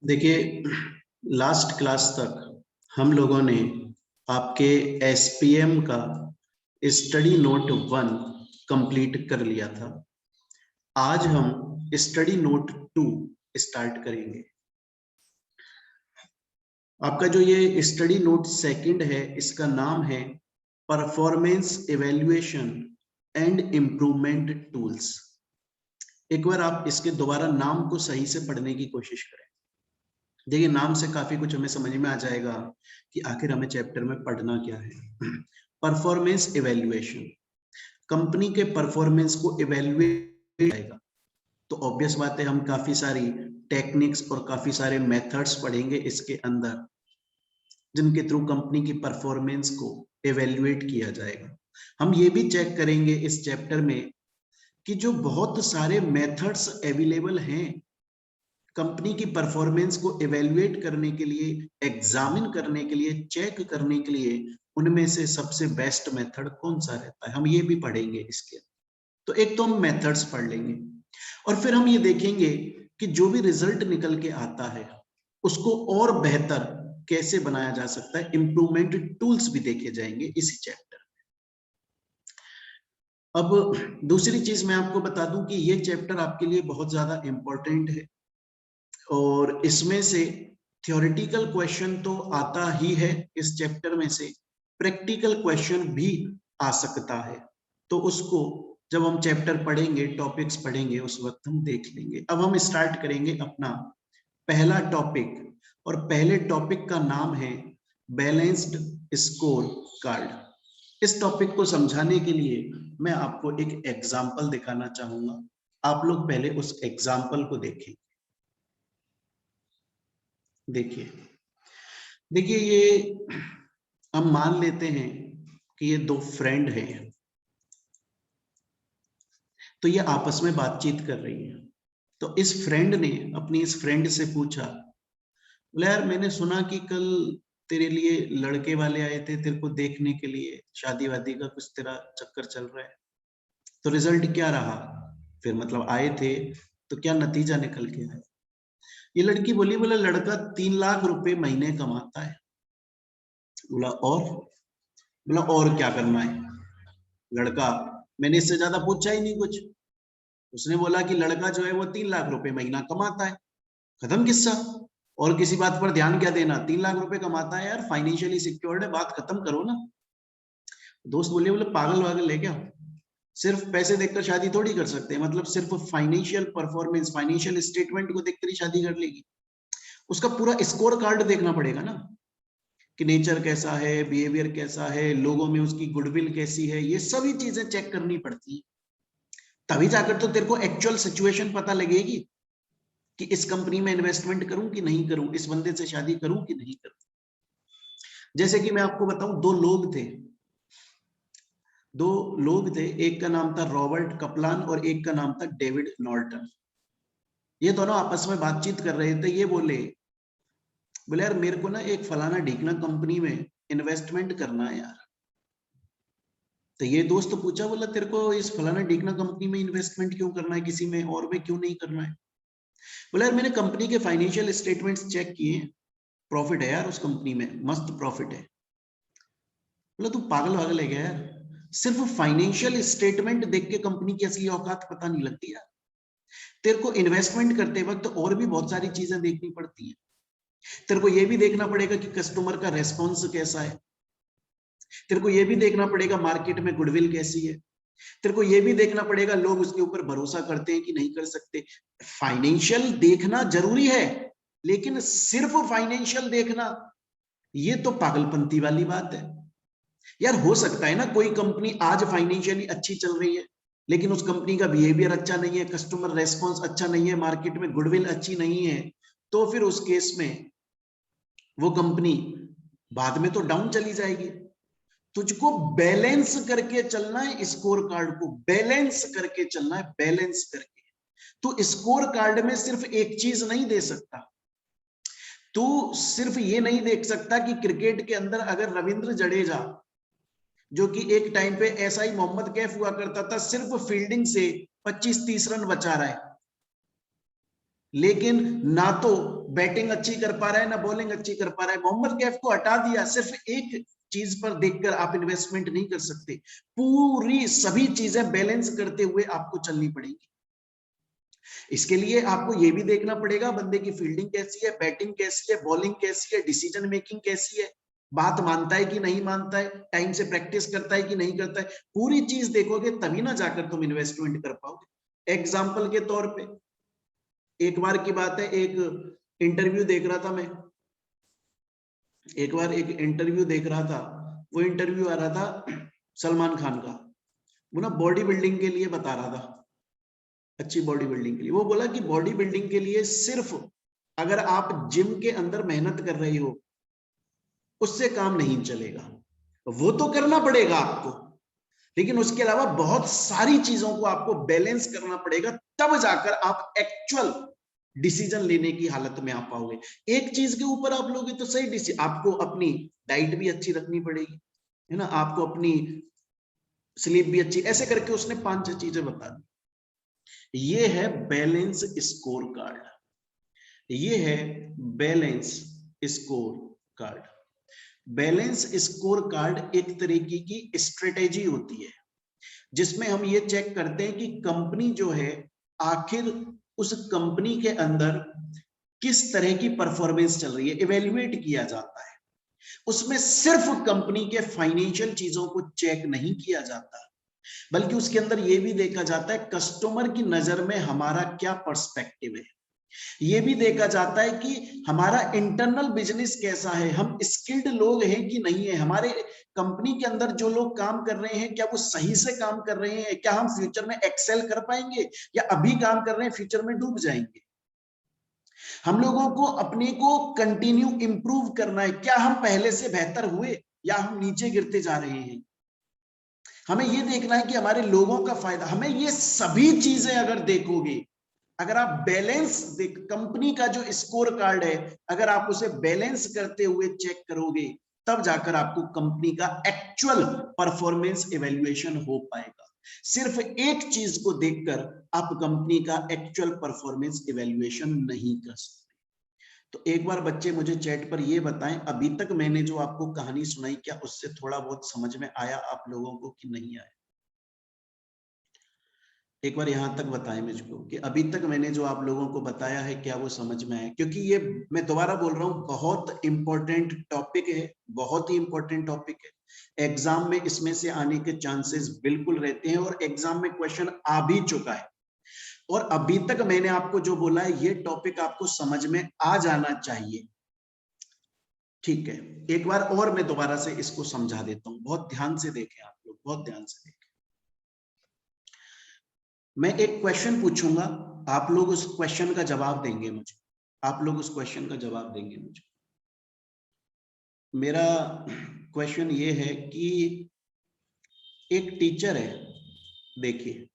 देखिए, last class तक हम लोगों ने आपके एसपीएम का स्टडी नोट 1 कंप्लीट कर लिया था। आज हम स्टडी नोट 2 स्टार्ट करेंगे। आपका जो ये स्टडी नोट सेकंड है, इसका नाम है performance evaluation and improvement tools. एक बार आप इसके दोबारा नाम को सही से पढ़ने की कोशिश करें। देखिए, नाम से काफी कुछ हमें समझ में आ जाएगा कि आखिर हमें चैप्टर में पढ़ना क्या है। परफॉर्मेंस इवैल्यूएशन, कंपनी के परफॉर्मेंस को इवैल्यूएट करेगा। तो ऑब्वियस बात है, हम काफी सारी टेक्निक्स और काफी सारे मेथड्स पढ़ेंगे इसके अंदर, जिनके थ्रू कंपनी की परफॉर्मेंस को इवैल्यूएट किया जाएगा। हम ये भी चेक करेंगे इस चैप्टर में कि जो बहुत सारे मेथड्स अवेलेबल हैं कंपनी की परफॉर्मेंस को इवैल्यूएट करने के लिए, एग्जामिन करने के लिए, चेक करने के लिए, उनमें से सबसे बेस्ट मेथड कौन सा रहता है, हम ये भी पढ़ेंगे इसके। तो एक तो हम मेथड्स पढ़ लेंगे और फिर हम ये देखेंगे कि जो भी रिजल्ट निकल के आता है उसको और बेहतर कैसे बनाया जा सकता है। इंप्रूवमेंट टूल्स भी देखे जाएंगे इसी चैप्टर में। अब दूसरी चीज मैं आपको बता दूं कि ये चैप्टर आपके लिए बहुत ज्यादा इंपॉर्टेंट है और इसमें से थ्योरेटिकल क्वेश्चन तो आता ही है, इस चैप्टर में से प्रैक्टिकल क्वेश्चन भी आ सकता है। तो उसको जब हम चैप्टर पढ़ेंगे, टॉपिक्स पढ़ेंगे, उस वक्त हम देख लेंगे। अब हम स्टार्ट करेंगे अपना पहला टॉपिक, और पहले टॉपिक का नाम है बैलेंस्ड स्कोर कार्ड। इस टॉपिक को समझाने के लिए मैं आपको एक एग्जाम्पल दिखाना चाहूंगा। आप लोग पहले उस एग्जाम्पल को देखें। देखिए देखिए, ये हम मान लेते हैं कि ये दो फ्रेंड हैं, तो ये आपस में बातचीत कर रही हैं। तो इस फ्रेंड ने अपनी इस फ्रेंड से पूछा, बोला यार मैंने सुना कि कल तेरे लिए लड़के वाले आए थे तेरे को देखने के लिए, शादी वादी का कुछ तेरा चक्कर चल रहा है, तो रिजल्ट क्या रहा? फिर मतलब आए थे तो क्या नतीजा निकल के आया? ये लड़की बोली, बोला लड़का 3 लाख रुपए महीने कमाता है। बोला और क्या करना है? लड़का, मैंने इससे ज्यादा पूछा ही नहीं कुछ। उसने बोला कि लड़का जो है वो 3 लाख रुपए महीना कमाता है, खत्म किस्सा। और किसी बात पर ध्यान क्या देना, 3 लाख रुपए कमाता है यार, फाइनेंशियली सिक्योर्ड है, बात खत्म करो ना। दोस्त बोले, बोले पागल वागल है क्या? सिर्फ पैसे देखकर शादी थोड़ी कर सकते हैं, मतलब सिर्फ फाइनेंशियल परफॉर्मेंस, फाइनेंशियल स्टेटमेंट को देखकर ही शादी कर लेगी? उसका पूरा स्कोर कार्ड देखना पड़ेगा ना, कि नेचर कैसा है, बिहेवियर कैसा है, लोगों में उसकी गुडविल कैसी है, ये सभी चीजें चेक करनी पड़ती है। तभी जाकर तो तेरे को एक्चुअल सिचुएशन पता लगेगी कि इस कंपनी में इन्वेस्टमेंट करूं कि नहीं करूं, इस बंदे से शादी करूं कि नहीं करूं। जैसे कि मैं आपको बताऊं, दो लोग थे, एक का नाम था रॉबर्ट कपलान और एक का नाम था डेविड नॉर्टन। ये दोनों आपस में बातचीत कर रहे थे। ये बोले यार मेरे को ना एक फलाना ढीकना कंपनी में इन्वेस्टमेंट करना है यार। तो ये दोस्त पूछा, बोला तेरे को इस फलाना ढीकना कंपनी में इन्वेस्टमेंट क्यों करना है, किसी में और में क्यों नहीं करना है? बोला यार मैंने कंपनी के फाइनेंशियल स्टेटमेंट्स चेक किए, प्रॉफिट है यार उस कंपनी में, मस्त प्रॉफिट है। बोला तू पागल वागल है क्या यार, सिर्फ फाइनेंशियल स्टेटमेंट देख के कंपनी की असली औकात पता नहीं लगती यार। तेरे को इन्वेस्टमेंट करते वक्त और भी बहुत सारी चीजें देखनी पड़ती हैं। तेरे को यह भी देखना पड़ेगा कि कस्टमर का रेस्पॉन्स कैसा है, तेरे को यह भी देखना पड़ेगा मार्केट में गुडविल कैसी है, तेरे को यह भी देखना पड़ेगा लोग उसके ऊपर भरोसा करते हैं कि नहीं कर सकते। फाइनेंशियल देखना जरूरी है, लेकिन सिर्फ फाइनेंशियल देखना ये तो पागलपंती वाली बात है यार। हो सकता है ना कोई कंपनी आज फाइनेंशियली अच्छी चल रही है, लेकिन उस कंपनी का बिहेवियर अच्छा नहीं है, कस्टमर रेस्पॉन्स अच्छा नहीं है, मार्केट में गुडविल अच्छी नहीं है, तो फिर उस केस में वो कंपनी बाद में तो डाउन चली जाएगी। तुझको बैलेंस करके चलना है, स्कोर कार्ड को बैलेंस करके चलना है, बैलेंस करके। तो स्कोर कार्ड में सिर्फ एक चीज नहीं दे सकता, तू सिर्फ ये नहीं देख सकता कि क्रिकेट के अंदर अगर रविंद्र जडेजा, जो कि एक टाइम पे ऐसा ही मोहम्मद कैफ हुआ करता था, सिर्फ फील्डिंग से 25-30 रन बचा रहा है, लेकिन ना तो बैटिंग अच्छी कर पा रहा है ना बॉलिंग अच्छी कर पा रहा है। मोहम्मद कैफ को हटा दिया, सिर्फ एक चीज पर देखकर आप इन्वेस्टमेंट नहीं कर सकते, पूरी सभी चीजें बैलेंस करते हुए आपको चलनी पड़ेगी। इसके लिए आपको यह भी देखना पड़ेगा बंदे की फील्डिंग कैसी है, बैटिंग कैसी है, बॉलिंग कैसी है, डिसीजन मेकिंग कैसी है, बात मानता है कि नहीं मानता है, टाइम से प्रैक्टिस करता है कि नहीं करता है। पूरी चीज देखोगे तभी ना जाकर तुम इन्वेस्टमेंट कर पाओगे। एग्जाम्पल के तौर पे एक बार की बात है, एक इंटरव्यू देख रहा था मैं, एक बार एक इंटरव्यू देख रहा था। वो इंटरव्यू आ रहा था सलमान खान का, वो ना बॉडी बिल्डिंग के लिए बता रहा था, अच्छी बॉडी बिल्डिंग के लिए। वो बोला कि बॉडी बिल्डिंग के लिए सिर्फ अगर आप जिम के अंदर मेहनत कर रहे हो उससे काम नहीं चलेगा, वो तो करना पड़ेगा आपको, लेकिन उसके अलावा बहुत सारी चीजों को आपको बैलेंस करना पड़ेगा, तब जाकर आप एक्चुअल डिसीजन लेने की हालत में आ पाओगे। एक चीज के ऊपर आप लोगे तो सही डिसीजन, आपको अपनी डाइट भी अच्छी रखनी पड़ेगी, है ना, आपको अपनी स्लीप भी अच्छी, ऐसे करके उसने 5-6 चीजें बता दी। ये है बैलेंस स्कोर कार्ड, ये है balance score card. Balance score card एक तरीके की स्ट्रेटेजी होती है जिसमें हम ये चेक करते हैं कि कंपनी जो है आखिर उस कंपनी के अंदर किस तरह की परफॉर्मेंस चल रही है, इवेल्युएट किया जाता है। उसमें सिर्फ कंपनी के फाइनेंशियल चीजों को चेक नहीं किया जाता, बल्कि उसके अंदर यह भी देखा जाता है कस्टमर की नजर में हमारा क्या पर्सपेक्टिव है, ये भी देखा जाता है कि हमारा इंटरनल बिजनेस कैसा है, हम स्किल्ड लोग हैं कि नहीं है, हमारे कंपनी के अंदर जो लोग काम कर रहे हैं क्या वो सही से काम कर रहे हैं, क्या हम फ्यूचर में एक्सेल कर पाएंगे या अभी काम कर रहे हैं फ्यूचर में डूब जाएंगे। हम लोगों को अपने को कंटिन्यू इंप्रूव करना है, क्या हम पहले से बेहतर हुए या हम नीचे गिरते जा रहे हैं। हमें यह देखना है कि हमारे लोगों का फायदा, हमें ये सभी चीजें अगर देखोगे, अगर आप बैलेंस देख कंपनी का जो स्कोर कार्ड है अगर आप उसे बैलेंस करते हुए चेक करोगे तब जाकर आपको कंपनी का एक्चुअल परफॉर्मेंस इवैल्यूएशन हो पाएगा। सिर्फ एक चीज को देखकर आप कंपनी का एक्चुअल परफॉर्मेंस इवैल्यूएशन नहीं कर सकते। तो एक बार बच्चे मुझे चैट पर ये बताएं, अभी तक मैंने जो आपको कहानी सुनाई क्या उससे थोड़ा बहुत समझ में आया आप लोगों को कि नहीं आया? एक बार यहां तक बताएं मुझको कि अभी तक मैंने जो आप लोगों को बताया है क्या वो समझ में आया, क्योंकि ये मैं दोबारा बोल रहा हूं बहुत इंपॉर्टेंट टॉपिक है, बहुत ही इंपॉर्टेंट टॉपिक है। एग्जाम में इसमें से आने के चांसेस बिल्कुल रहते हैं और एग्जाम में क्वेश्चन आ भी चुका है। और अभी तक मैंने आपको जो बोला है ये टॉपिक आपको समझ में आ जाना चाहिए, ठीक है। एक बार और मैं दोबारा से इसको समझा देता हूं, बहुत ध्यान से देखें आप लोग, बहुत ध्यान से देखें। मैं एक क्वेश्चन पूछूंगा, आप लोग उस क्वेश्चन का जवाब देंगे मुझे, आप लोग उस क्वेश्चन का जवाब देंगे मुझे। मेरा क्वेश्चन ये है कि एक टीचर है, देखिए,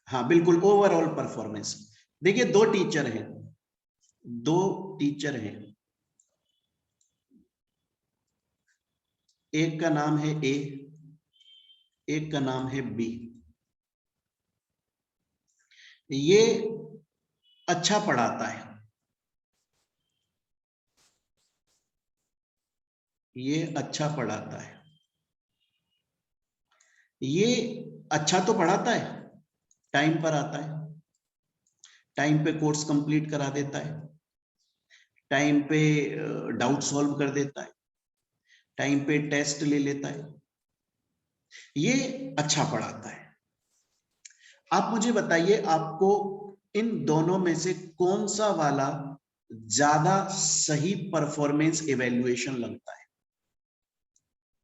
हाँ बिल्कुल ओवरऑल परफॉर्मेंस। देखिए दो टीचर हैं, दो टीचर हैं, एक का नाम है ए, एक का नाम है बी। ये अच्छा पढ़ाता है, ये अच्छा पढ़ाता है, ये अच्छा तो पढ़ाता है, टाइम पर आता है, टाइम पे कोर्स कंप्लीट करा देता है, टाइम पे डाउट सॉल्व कर देता है, टाइम पे टेस्ट ले लेता है, ये अच्छा पढ़ाता है। आप मुझे बताइए आपको इन दोनों में से कौन सा वाला ज्यादा सही परफॉर्मेंस इवैल्यूएशन लगता है?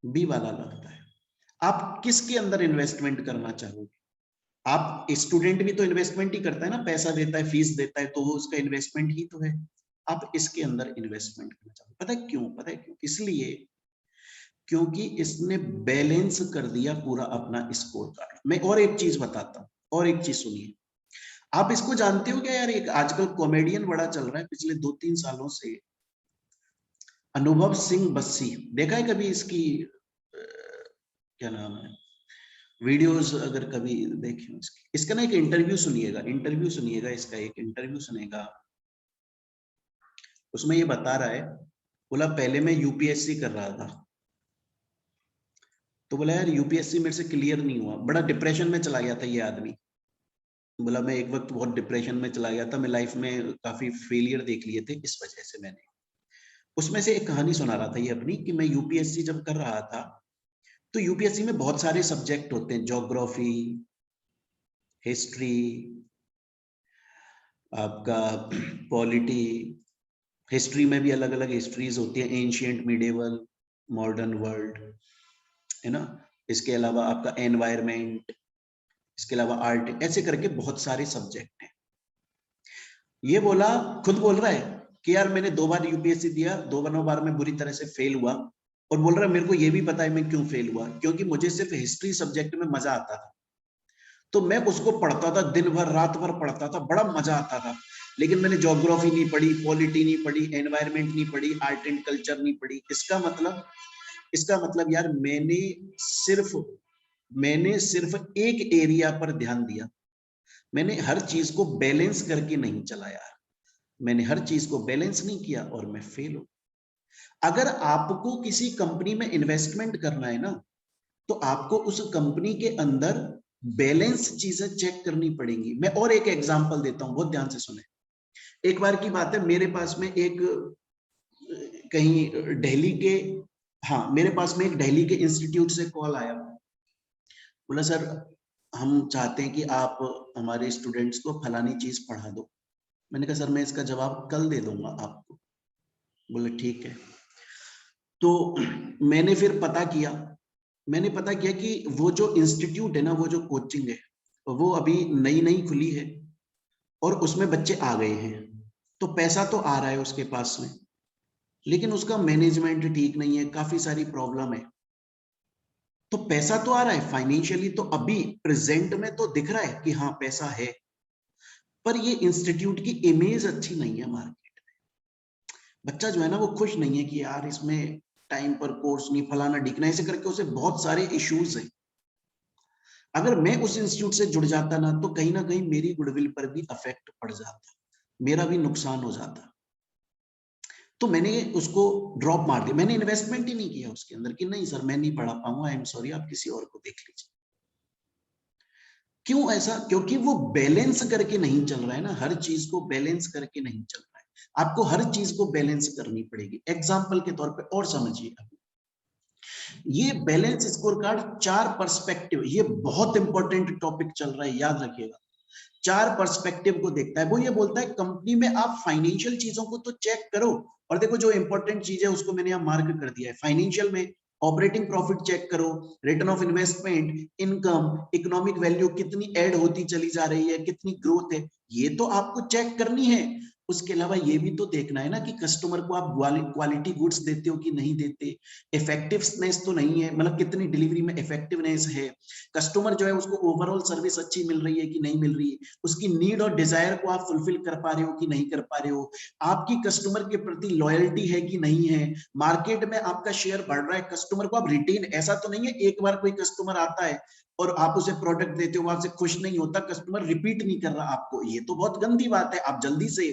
बी वाला लगता है। आप किसके अंदर इन्वेस्टमेंट करना चाहोगे? आप स्टूडेंट भी तो इन्वेस्टमेंट ही करता है ना, पैसा देता है, फीस देता है, तो वो उसका इन्वेस्टमेंट ही तो है। आप इसके अंदर इन्वेस्टमेंट करना चाहोगे, पता है क्यों? पता है क्यों? इसलिए क्योंकि इसने बैलेंस कर दिया पूरा अपना स्कोर कार्ड। मैं और एक चीज बताता हूं, और एक चीज सुनिए। आप इसको जानते हो क्या यार, एक आजकल कॉमेडियन बड़ा चल रहा है पिछले 2-3 सालों से, अनुभव सिंह बस्सी, देखा है कभी इसकी क्या नाम है, वीडियोस अगर कभी देखें इसका ना एक इंटरव्यू सुनिएगा, इसका एक इंटरव्यू सुनेगा। उसमें ये बता रहा है, बोला पहले मैं यूपीएससी कर रहा था, तो बोला यार यूपीएससी मेरे से क्लियर नहीं हुआ, बड़ा डिप्रेशन में चला गया था ये आदमी। बोला मैं एक वक्त बहुत डिप्रेशन में चला गया था, मैं लाइफ में काफी फेलियर देख लिए थे, इस वजह से मैंने। उसमें से एक कहानी सुना रहा था ये अपनी, कि मैं यूपीएससी जब कर रहा था, तो यूपीएससी में बहुत सारे सब्जेक्ट होते हैं, ज्योग्राफी, हिस्ट्री, आपका पॉलिटी, हिस्ट्री में भी अलग अलग हिस्ट्रीज होती है, एंशियंट, मिडिवल, मॉडर्न वर्ल्ड, है ना। इसके अलावा आपका एनवायरमेंट, इसके अलावा आर्ट, ऐसे करके बहुत सारे सब्जेक्ट हैं। ये बोला, खुद बोल रहा है कि यार मैंने 2 बार यूपीएससी दिया, दोनों बार में बुरी तरह से फेल हुआ, और बोल रहा है मेरे को ये भी पता है मैं क्यों फेल हुआ, क्योंकि मुझे सिर्फ हिस्ट्री सब्जेक्ट में मजा आता था, तो मैं उसको पढ़ता था, दिन भर रात भर पढ़ता था, बड़ा मजा आता था। लेकिन मैंने ज्योग्राफी नहीं पढ़ी, पॉलिटी नहीं पढ़ी, एनवायरमेंट नहीं पढ़ी, आर्ट एंड कल्चर नहीं पढ़ी। इसका मतलब यार मैंने सिर्फ एक एरिया पर ध्यान दिया, मैंने हर चीज को बैलेंस करके नहीं चला यार, मैंने हर चीज को बैलेंस नहीं किया और मैं फेल हूं। अगर आपको किसी कंपनी में इन्वेस्टमेंट करना है ना, तो आपको उस कंपनी के अंदर बैलेंस चीजें चेक करनी पड़ेंगी। मैं और एक एग्जांपल देता हूं, बहुत ध्यान से सुने। एक बार की बात है, मेरे पास में एक कहीं दिल्ली के, हाँ मेरे पास में एक दिल्ली के इंस्टीट्यूट से कॉल आया, बोला सर हम चाहते हैं कि आप हमारे स्टूडेंट्स को फलानी चीज पढ़ा दो। मैंने कहा सर मैं इसका जवाब कल दे दूंगा आपको। बोले ठीक है। तो मैंने फिर पता किया कि वो जो इंस्टीट्यूट है ना, वो जो कोचिंग है, वो अभी नई नई खुली है और उसमें बच्चे आ गए हैं, तो पैसा तो आ रहा है उसके पास में, लेकिन उसका मैनेजमेंट ठीक नहीं है, काफी सारी प्रॉब्लम है। तो पैसा तो आ रहा है फाइनेंशियली, तो अभी प्रेजेंट में तो दिख रहा है कि हाँ पैसा है, पर ये इंस्टीट्यूट की इमेज अच्छी नहीं है मार्केट में। बच्चा जो है ना वो खुश नहीं है कि यार इसमें टाइम पर कोर्स नहीं, फलाना ढिकना, ऐसे करके उसे बहुत सारे इश्यूज हैं। अगर मैं उस इंस्टीट्यूट से जुड़ जाता ना कहीं मेरी गुडविल पर भी अफेक्ट पड़ जाता, मेरा भी नुकसान हो जाता। तो मैंने उसको ड्रॉप मार दिया, मैंने इन्वेस्टमेंट ही नहीं किया उसके अंदर कि नहीं सर मैं नहीं पढ़ा पाऊंगा, आई एम सॉरी, आप किसी और को देख लीजिए। क्यों ऐसा? क्योंकि वो बैलेंस करके नहीं चल रहा है ना, हर चीज को बैलेंस करके नहीं चल रहा है। आपको हर चीज को बैलेंस करनी पड़ेगी। एग्जाम्पल के तौर पे और समझिए, ये बैलेंस स्कोर कार्ड 4 पर्सपेक्टिव, ये बहुत इंपॉर्टेंट टॉपिक चल रहा है, याद रखिएगा। 4 पर्सपेक्टिव को देखता है। वो ये बोलता है कंपनी में आप फाइनेंशियल चीजों को तो चेक करो, और देखो जो इंपॉर्टेंट चीज है उसको मैंने यहाँ मार्क कर दिया है। फाइनेंशियल में ऑपरेटिंग प्रॉफिट चेक करो, return of investment, income, economic value कितनी ऐड होती चली जा रही है, कितनी ग्रोथ है, ये तो आपको चेक करनी है। उसके अलावा ये भी तो देखना है ना कि कस्टमर को आप क्वालिटी गुड्स देते हो कि नहीं देते, इफेक्टिवनेस तो नहीं है, मतलब कितनी डिलीवरी में इफेक्टिवनेस है, कस्टमर जो है उसको ओवरऑल सर्विस अच्छी मिल रही है कि नहीं मिल रही है, उसकी नीड और डिजायर को आप फुलफिल कर पा रहे हो कि नहीं कर पा रहे हो, आपकी कस्टमर के प्रति लॉयल्टी है कि नहीं है, मार्केट में आपका शेयर बढ़ रहा है, कस्टमर को आप रिटेन, ऐसा तो नहीं है एक बार कोई कस्टमर आता है और आप उसे प्रोडक्ट देते हो, आपसे खुश नहीं होता, कस्टमर रिपीट नहीं कर रहा आपको, ये तो बहुत गंदी बात है, आप जल्दी से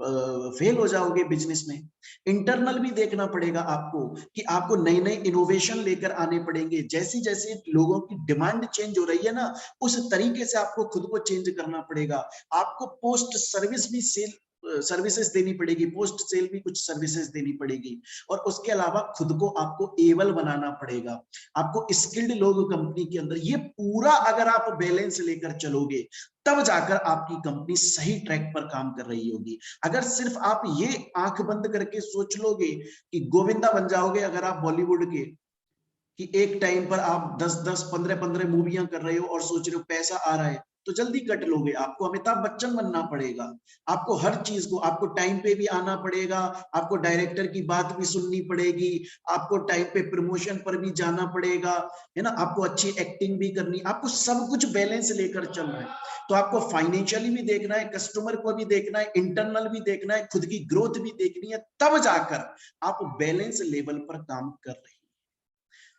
फेल हो जाओगे बिजनेस में। इंटरनल भी देखना पड़ेगा आपको कि आपको नए नए इनोवेशन लेकर आने पड़ेंगे, जैसी जैसी लोगों की डिमांड चेंज हो रही है ना, उस तरीके से आपको खुद को चेंज करना पड़ेगा। आपको पोस्ट सर्विस भी सेल सर्विसेज देनी पड़ेगी, पोस्ट सेल भी कुछ सर्विसेज देनी पड़ेगी, और उसके अलावा खुद को आपको एबल बनाना पड़ेगा, आपको स्किल्ड लोग कंपनी के अंदर, ये पूरा अगर आप बैलेंस लेकर चलोगे तब जाकर आपकी कंपनी सही ट्रैक पर काम कर रही होगी। अगर सिर्फ आप ये आंख बंद करके सोच लोगे कि गोविंदा बन जाओगे अगर आप बॉलीवुड के, कि एक टाइम पर आप 10-10 15-15 मूवियां कर रहे हो और सोच रहे हो पैसा आ रहा है, तो जल्दी कट लोगे। आपको अमिताभ बच्चन बनना पड़ेगा, आपको हर चीज को, आपको टाइम पे भी आना पड़ेगा, आपको डायरेक्टर की बात भी सुननी पड़ेगी, आपको टाइम पे प्रमोशन पर भी जाना पड़ेगा, है ना, आपको अच्छी एक्टिंग भी करनी, आपको सब कुछ बैलेंस लेकर चलना है। तो आपको फाइनेंशियली भी देखना है, कस्टमर को भी देखना है, इंटरनल भी देखना है, खुद की ग्रोथ भी देखनी है, तब जाकर आप बैलेंस लेवल पर काम कर रहे हैं।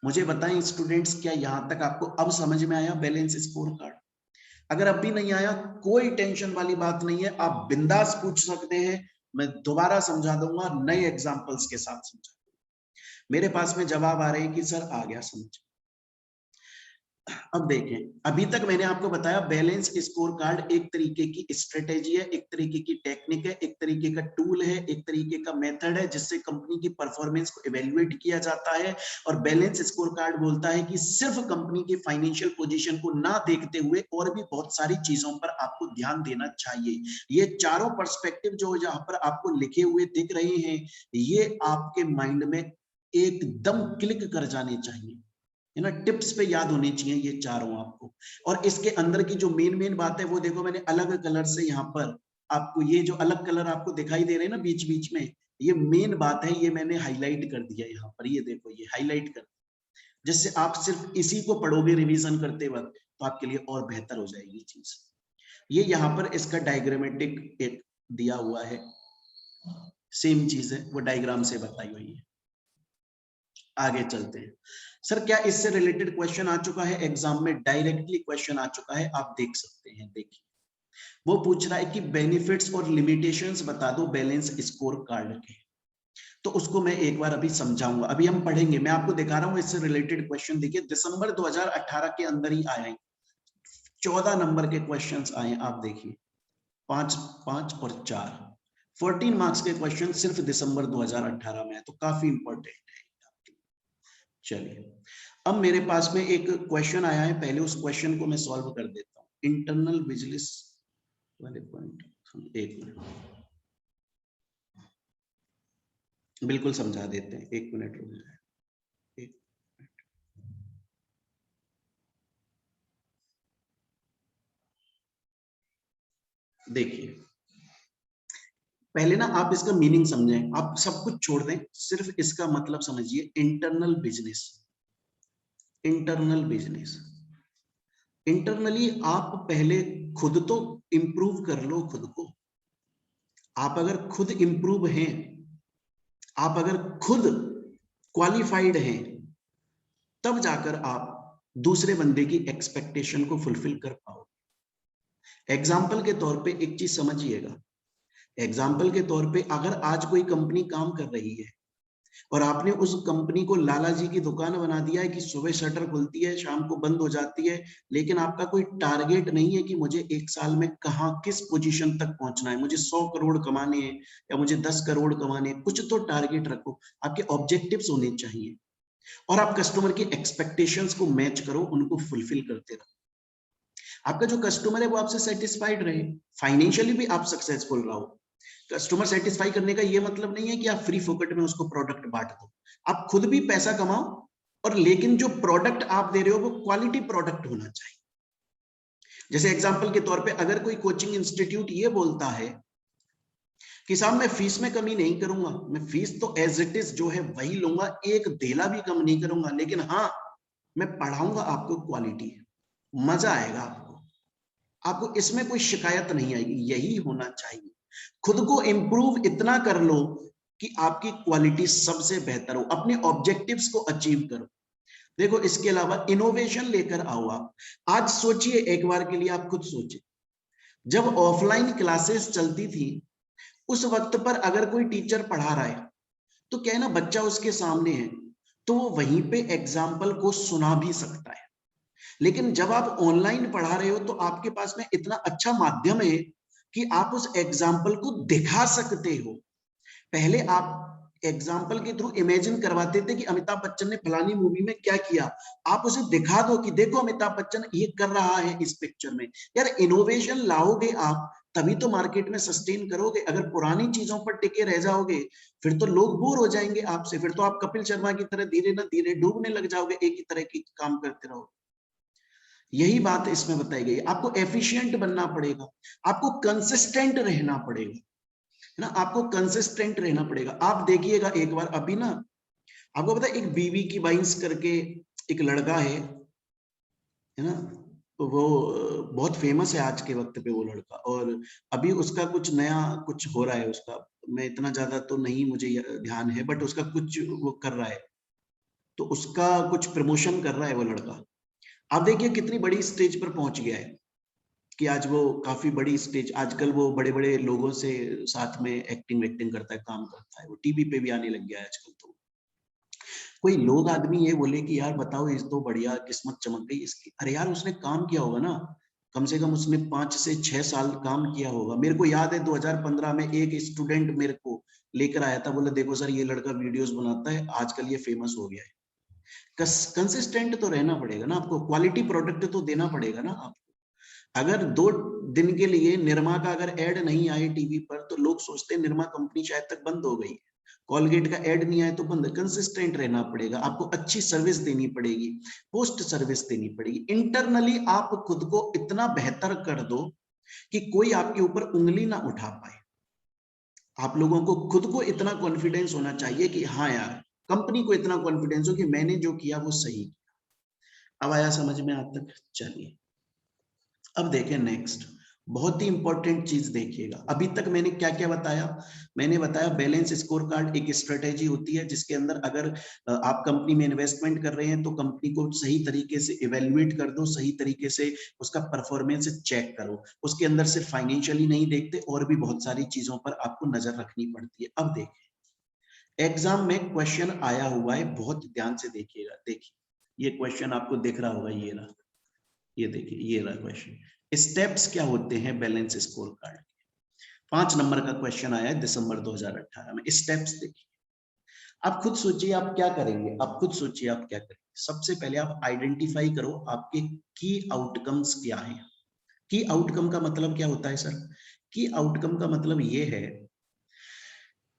मुझे बताएं स्टूडेंट्स, क्या यहां तक आपको अब समझ में आया बैलेंस स्कोर कार्ड? अगर अब भी नहीं आया, कोई टेंशन वाली बात नहीं है, आप बिंदास पूछ सकते हैं, मैं दोबारा समझा दूंगा, नए एग्जांपल्स के साथ समझा। मेरे पास में जवाब आ रहे हैं कि सर आ गया समझ। अब देखें, अभी तक मैंने आपको बताया बैलेंस स्कोर कार्ड एक तरीके की स्ट्रेटेजी है, एक तरीके की टेक्निक है, एक तरीके का टूल है, एक तरीके का मेथड है जिससे कंपनी की परफॉर्मेंस को इवेल्युएट किया जाता है। और बैलेंस स्कोर कार्ड बोलता है कि सिर्फ कंपनी की फाइनेंशियल पोजीशन को ना देखते हुए और भी बहुत सारी चीजों पर आपको ध्यान देना चाहिए। ये चारों पर्सपेक्टिव जो यहाँ पर आपको लिखे हुए दिख रहे हैं, ये आपके माइंड में एकदम क्लिक कर जाने चाहिए, है ना, टिप्स पे याद होनी चाहिए ये चारों आपको। और इसके अंदर की जो मेन बात है वो देखो, मैंने अलग कलर से यहाँ पर आपको, ये जो अलग कलर आपको दिखाई दे रहे हैं ना बीच बीच में, ये मेन बात है, ये मैंने हाईलाइट कर दिया यहाँ पर, ये देखो ये हाईलाइट कर, जिससे आप सिर्फ इसी को पढ़ोगे रिवीजन करते वक्त तो आपके लिए और बेहतर हो जाएगी चीज। ये यहाँ पर इसका डायग्रामेटिक एक दिया हुआ है, सेम चीज है, वो डायग्राम से बताई हुई है। आगे चलते हैं। सर क्या इससे रिलेटेड क्वेश्चन आ चुका है एग्जाम में? डायरेक्टली क्वेश्चन आ चुका है, आप देख सकते हैं। देखिए वो पूछ रहा है कि बेनिफिट्स और लिमिटेशंस बता दो बैलेंस स्कोर कार्ड के। तो उसको मैं एक बार अभी समझाऊंगा, अभी हम पढ़ेंगे, मैं आपको दिखा रहा हूं इससे रिलेटेड क्वेश्चन। देखिए दिसंबर 2018 के अंदर ही आए हैं, 14 नंबर के क्वेश्चंस आए, आप देखिए 5, 5 और 4, 14 मार्क्स के क्वेश्चन सिर्फ दिसंबर 2018 में है, तो काफी इंपॉर्टेंट है। चलिए अब मेरे पास में एक क्वेश्चन आया है, पहले उस क्वेश्चन को मैं सॉल्व कर देता हूँ। इंटरनल बिजनेस वाले पॉइंट, एक मिनट बिल्कुल समझा देते हैं, एक मिनट रुक जाए। देखिए पहले ना आप इसका मीनिंग समझें, आप सब कुछ छोड़ दें, सिर्फ इसका मतलब समझिए। Internal business, internal business, internally आप पहले खुद तो इंप्रूव कर लो खुद को। आप अगर खुद इंप्रूव हैं, आप अगर खुद क्वालिफाइड हैं, तब जाकर आप दूसरे बंदे की एक्सपेक्टेशन को फुलफिल कर पाओगे। एग्जाम्पल के तौर पे एक चीज समझिएगा, एग्जाम्पल के तौर पे अगर आज कोई कंपनी काम कर रही है और आपने उस कंपनी को लाला जी की दुकान बना दिया है कि सुबह शटर खुलती है शाम को बंद हो जाती है, लेकिन आपका कोई टारगेट नहीं है कि मुझे एक साल में कहां किस पोजीशन तक पहुंचना है, मुझे 100 करोड़ कमाने हैं या मुझे 10 करोड़ कमाने हैं, कुछ तो टारगेट रखो, आपके ऑब्जेक्टिव्स होने चाहिए और आप कस्टमर की एक्सपेक्टेशंस को मैच करो, उनको फुलफिल करते रहो। आपका जो कस्टमर है वो आपसे सेटिस्फाइड रहे, फाइनेंशियली भी आप सक्सेसफुल रहो। कस्टमर सेटिस्फाई करने का ये मतलब नहीं है कि आप फ्री फोकट में उसको प्रोडक्ट बांट दो, आप खुद भी पैसा कमाओ, और लेकिन जो प्रोडक्ट आप दे रहे हो वो क्वालिटी प्रोडक्ट होना चाहिए। जैसे एग्जांपल के तौर पे अगर कोई कोचिंग इंस्टीट्यूट ये बोलता है कि साहब मैं फीस में कमी नहीं करूंगा, मैं फीस तो एज इट इज जो है वही लूंगा, एक धेला भी कम नहीं करूंगा, लेकिन हाँ मैं पढ़ाऊंगा आपको क्वालिटी, मजा आएगा आपको, आपको इसमें कोई शिकायत नहीं आएगी, यही होना चाहिए। खुद को इंप्रूव इतना कर लो कि आपकी क्वालिटी सबसे बेहतर हो, अपने ऑब्जेक्टिव्स को अचीव करो। देखो इसके अलावा इनोवेशन लेकर आओ आप। आज सोचिए एक बार के लिए, आप खुद सोचिए, जब ऑफलाइन क्लासेस चलती थी उस वक्त पर अगर कोई टीचर पढ़ा रहा है तो क्या है ना, बच्चा उसके सामने है तो वो वहीं पे एग्जाम्पल को सुना भी सकता है। लेकिन जब आप ऑनलाइन पढ़ा रहे हो तो आपके पास में इतना अच्छा माध्यम है कि आप उस एग्जाम्पल को दिखा सकते हो। पहले आप एग्जाम्पल के थ्रू इमेजिन करवाते थे कि अमिताभ बच्चन ने फलानी मूवी में क्या किया, आप उसे दिखा दो कि देखो अमिताभ बच्चन ये कर रहा है इस पिक्चर में। यार इनोवेशन लाओगे आप तभी तो मार्केट में सस्टेन करोगे, अगर पुरानी चीजों पर टिके रह जाओगे फिर तो लोग बोर हो जाएंगे आपसे, फिर तो आप कपिल शर्मा की तरह धीरे ना धीरे डूबने लग जाओगे, एक ही तरह की काम करते रहोगे। यही बात इसमें बताई गई, आपको एफिशिएंट बनना पड़ेगा, आपको कंसिस्टेंट रहना पड़ेगा, है ना, आपको कंसिस्टेंट रहना पड़ेगा। आप देखिएगा एक बार, अभी ना आपको पता है एक बीवी की वाइन्स करके एक लड़का है ना, तो वो बहुत फेमस है आज के वक्त पे वो लड़का, और अभी उसका कुछ नया कुछ हो रहा है उसका, मैं इतना ज्यादा तो नहीं मुझे ध्यान है, बट उसका कुछ वो कर रहा है। तो उसका कुछ प्रमोशन कर रहा है वो लड़का। आप देखिए कितनी बड़ी स्टेज पर पहुंच गया है कि आज वो काफी बड़ी स्टेज, आजकल वो बड़े बड़े लोगों से साथ में एक्टिंग वेक्टिंग करता है, काम करता है, वो टीवी पे भी आने लग गया है आजकल। तो कोई लोग आदमी ये बोले कि यार बताओ इस तो बढ़िया किस्मत चमक गई इसकी, अरे यार उसने काम किया होगा ना, कम से कम उसने 5 से 6 साल काम किया होगा। मेरे को याद है 2015 में एक स्टूडेंट मेरे को लेकर आया था, बोले देखो सर ये लड़का वीडियोस बनाता है, आजकल ये फेमस हो गया है। कंसिस्टेंट तो रहना पड़ेगा ना आपको, क्वालिटी प्रोडक्ट तो देना पड़ेगा ना आपको। अगर 2 दिन के लिए निरमा का अगर एड नहीं आए टीवी पर तो लोग सोचते हैं निरमा कंपनी शायद तक बंद हो गई। कॉलगेट का एड नहीं आए तो बंद। कंसिस्टेंट रहना पड़ेगा आपको, अच्छी सर्विस देनी पड़ेगी, पोस्ट सर्विस देनी पड़ेगी। इंटरनली आप खुद को इतना बेहतर कर दो कि कोई आपके ऊपर उंगली ना उठा पाए। आप लोगों को खुद को इतना कॉन्फिडेंस होना चाहिए कि हाँ यार, कंपनी को इतना कॉन्फिडेंस हो कि मैंने जो किया वो सही किया। अब आया समझ में आज तक? चलिए अब देखें नेक्स्ट, बहुत ही इंपॉर्टेंट चीज देखिएगा। अभी तक मैंने क्या क्या बताया? मैंने बताया बैलेंस स्कोर कार्ड एक स्ट्रेटेजी होती है जिसके अंदर अगर आप कंपनी में इन्वेस्टमेंट कर रहे हैं तो कंपनी को सही तरीके से इवेल्युएट कर दो, सही तरीके से उसका परफॉर्मेंस चेक करो। उसके अंदर सिर्फ फाइनेंशियली नहीं देखते, और भी बहुत सारी चीजों पर आपको नजर रखनी पड़ती है। अब देखिए एग्जाम में क्वेश्चन आया हुआ है, बहुत ध्यान से देखिएगा। देखिए ये क्वेश्चन आपको दिख रहा होगा, ये रहा, ये देखिए ये रहा क्वेश्चन। स्टेप्स क्या होते हैं बैलेंस स्कोर कार्ड के? 5 नंबर का क्वेश्चन आया है दिसंबर 2018 में। स्टेप्स देखिए, आप खुद सोचिए आप क्या करेंगे, आप खुद सोचिए आप क्या करेंगे। सबसे पहले आप आइडेंटिफाई करो आपके की आउटकम्स क्या है। की आउटकम का मतलब क्या होता है सर? की आउटकम का मतलब ये है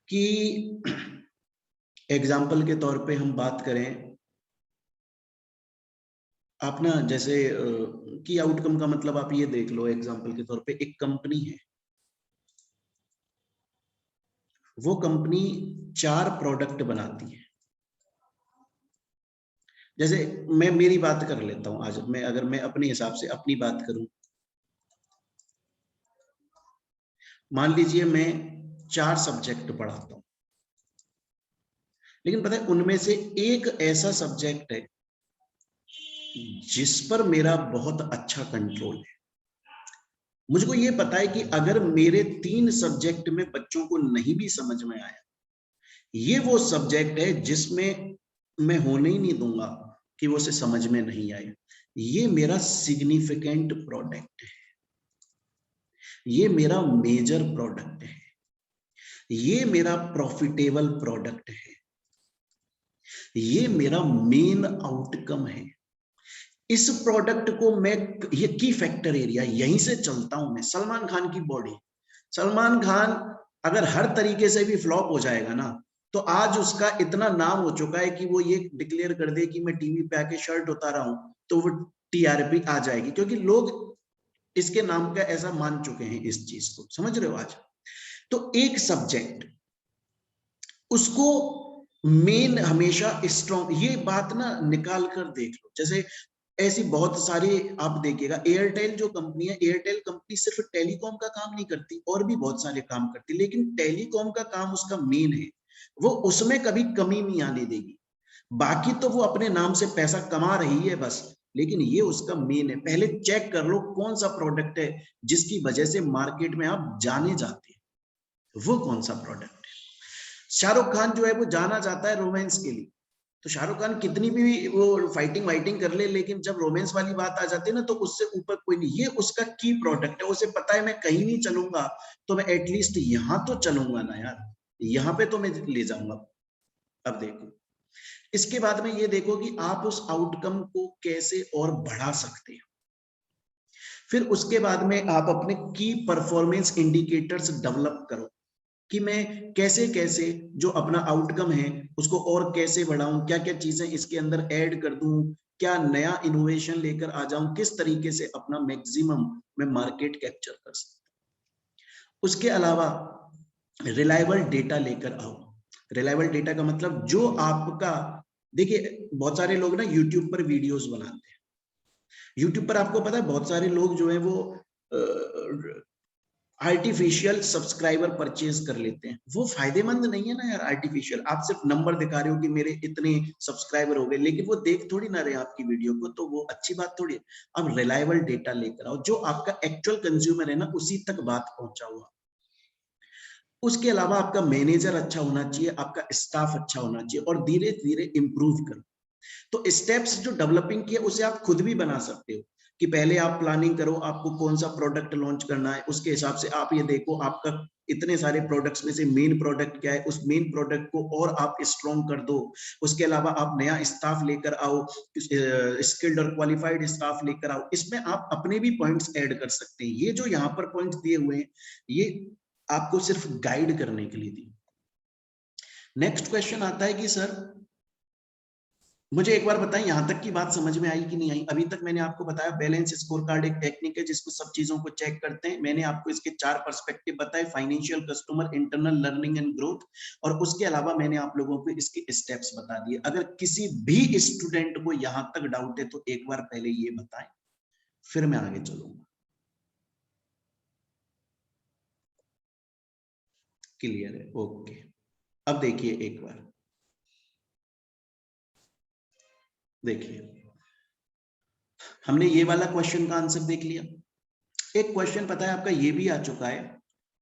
कि एग्जाम्पल के तौर पे हम बात करें, आप ना जैसे की आउटकम का मतलब आप ये देख लो, एग्जाम्पल के तौर पे एक कंपनी है, वो कंपनी 4 प्रोडक्ट बनाती है। जैसे मैं मेरी बात कर लेता हूं, आज मैं अगर मैं अपने हिसाब से अपनी बात करूं, मान लीजिए मैं 4 सब्जेक्ट पढ़ाता हूं, लेकिन पता है उनमें से एक ऐसा सब्जेक्ट है जिस पर मेरा बहुत अच्छा कंट्रोल है। मुझको ये पता है कि अगर मेरे 3 सब्जेक्ट में बच्चों को नहीं भी समझ में आया, ये वो सब्जेक्ट है जिसमें मैं होने ही नहीं दूंगा कि वो उसे समझ में नहीं आए। ये मेरा सिग्निफिकेंट प्रोडक्ट है, ये मेरा मेजर प्रोडक्ट है, ये मेरा प्रॉफिटेबल प्रोडक्ट है, ये मेरा मेन आउटकम है। इस प्रोडक्ट को मैं, ये की फैक्टर एरिया, यहीं से चलता हूं मैं। सलमान खान की बॉडी, सलमान खान अगर हर तरीके से भी फ्लॉप हो जाएगा ना, तो आज उसका इतना नाम हो चुका है कि वो ये डिक्लेयर कर दे कि मैं टीवी पे आके शर्ट उतारा हूं तो वो टीआरपी आ जाएगी, क्योंकि लोग इसके नाम का ऐसा मान चुके हैं इस चीज को। समझ रहे हो आज? तो एक सब्जेक्ट उसको मेन हमेशा स्ट्रॉन्ग, ये बात ना निकाल कर देख लो। जैसे ऐसी बहुत सारी आप देखिएगा, एयरटेल जो कंपनी है, एयरटेल कंपनी सिर्फ टेलीकॉम का काम नहीं करती, और भी बहुत सारे काम करती, लेकिन टेलीकॉम का काम उसका मेन है, वो उसमें कभी कमी नहीं आने देगी। बाकी तो वो अपने नाम से पैसा कमा रही है बस, लेकिन ये उसका मेन है। पहले चेक कर लो कौन सा प्रोडक्ट है जिसकी वजह से मार्केट में आप जाने जाते हैं, वो कौन सा प्रोडक्ट है। शाहरुख खान जो है वो जाना जाता है रोमांस के लिए, तो शाहरुख खान कितनी भी वो फाइटिंग वाइटिंग कर ले, लेकिन जब रोमांस वाली बात आ जाती है ना तो उससे ऊपर कोई नहीं। ये उसका की प्रोडक्ट है, उसे पता है मैं कहीं नहीं चलूंगा तो मैं एटलीस्ट यहां तो चलूंगा ना यार, यहाँ पे तो मैं ले जाऊंगा। अब देखो इसके बाद में ये देखो कि आप उस आउटकम को कैसे और बढ़ा सकते हैं। फिर उसके बाद में आप अपने की परफॉर्मेंस इंडिकेटर्स डेवलप करो कि मैं कैसे कैसे जो अपना आउटकम है उसको और कैसे बढ़ाऊं, क्या क्या चीजें इसके अंदर ऐड कर दूं, क्या नया इनोवेशन लेकर आ जाऊं, किस तरीके से अपना मैक्सिमम मैं मार्केट कैप्चर कर सकता हूं। उसके अलावा रिलायबल डेटा लेकर आओ। रिलायबल डेटा का मतलब जो आपका, देखिए बहुत सारे लोग ना यूट्यूब पर वीडियोस बनाते हैं। यूट्यूब पर आपको पता है बहुत सारे लोग जो है वो आर्टिफिशियल सब्सक्राइबर परचेज कर लेते हैं, वो फायदेमंद नहीं है ना यार। आर्टिफिशियल आप सिर्फ नंबर दिखा रहे हो कि मेरे इतने सब्सक्राइबर हो गए, लेकिन वो देख थोड़ी ना रहे आपकी वीडियो को, तो वो अच्छी बात थोड़ी है। अब रिलायबल डेटा लेकर आओ, जो आपका एक्चुअल कंज्यूमर है ना, उसी तक बात पहुंचा हुआ। उसके अलावा आपका मैनेजर अच्छा होना चाहिए, आपका स्टाफ अच्छा होना चाहिए, और धीरे धीरे इंप्रूव करो। तो स्टेप्स जो डेवलपिंग की है उसे आप खुद भी बना सकते हो, कि पहले आप प्लानिंग करो आपको कौन सा प्रोडक्ट लॉन्च करना है, उसके हिसाब से आप ये देखो आपका इतने सारे प्रोडक्ट्स में से मेन प्रोडक्ट क्या है, उस मेन प्रोडक्ट को और आप स्ट्रॉन्ग कर दो। उसके अलावा आप नया स्टाफ लेकर आओ, स्किल्ड और क्वालिफाइड स्टाफ लेकर आओ। इसमें आप अपने भी पॉइंट्स ऐड कर सकते हैं। ये जो यहाँ पर पॉइंट्स दिए हुए हैं, ये आपको सिर्फ गाइड करने के लिए दी। नेक्स्ट क्वेश्चन आता है कि सर मुझे एक बार बताएं यहां तक की बात समझ में आई कि नहीं आई। अभी तक मैंने आपको बताया बैलेंस स्कोर कार्ड एक टेक्निक है जिसमें सब चीजों को चेक करते हैं। मैंने आपको इसके 4 पर्सपेक्टिव बताए, financial, customer, internal, learning and growth, और उसके अलावा मैंने आप लोगों को इसके स्टेप्स बता दिए। अगर किसी भी स्टूडेंट को यहां तक डाउट है तो एक बार पहले ये बताएं, फिर मैं आगे चलूंगा। क्लियर है? ओके। अब देखिए एक बार, देखिए हमने ये वाला क्वेश्चन का आंसर देख लिया। एक क्वेश्चन पता है आपका ये भी आ चुका है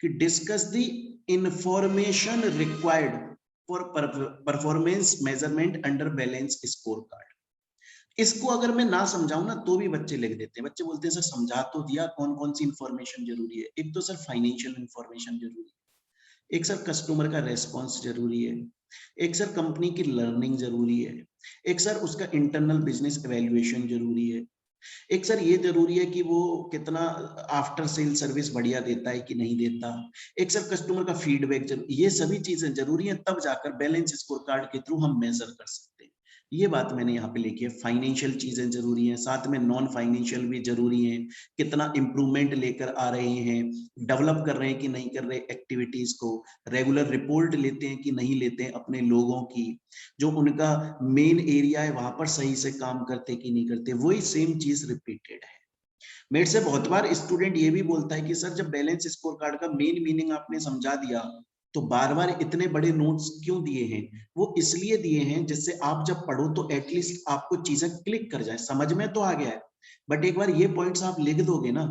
कि discuss the information required for performance measurement under balance score card. इसको अगर मैं ना समझाऊं ना तो भी बच्चे लिख देते हैं। बच्चे बोलते हैं सर समझा तो दिया, कौन कौन सी इंफॉर्मेशन जरूरी है। एक तो सर फाइनेंशियल इंफॉर्मेशन जरूरी है, एक सर कस्टमर का रेस्पॉन्स जरूरी है, एक सर कंपनी की लर्निंग जरूरी है, एक सर उसका इंटरनल बिजनेस एवेल्युएशन जरूरी है, एक सर ये जरूरी है कि वो कितना आफ्टर सेल सर्विस बढ़िया देता है कि नहीं देता, एक सर कस्टमर का फीडबैक जरूरी। ये सभी चीजें जरूरी है, तब जाकर बैलेंस स्कोर कार्ड के थ्रू हम मेजर कर सकते हैं। ये बात मैंने यहाँ पे लिखी है। फाइनेंशियल चीजें जरूरी हैं, साथ में नॉन फाइनेंशियल भी जरूरी हैं। कितना इंप्रूवमेंट लेकर आ रहे हैं, डेवलप कर रहे हैं कि नहीं कर रहे एक्टिविटीज को, रेगुलर रिपोर्ट लेते हैं कि नहीं लेते हैं अपने लोगों की, जो उनका मेन एरिया है वहां पर सही से काम करते कि नहीं करते। वही सेम चीज रिपीटेड है। मेरे से बहुत बार स्टूडेंट ये भी बोलता है कि सर जब बैलेंस स्कोर कार्ड का मेन मीनिंग आपने समझा दिया तो बार बार इतने बड़े नोट्स क्यों दिए हैं। वो इसलिए दिए हैं जिससे आप जब पढ़ो तो एटलीस्ट आपको चीजें क्लिक कर जाए, समझ में तो आ गया है, बट एक बार ये पॉइंट्स आप लिख दोगे ना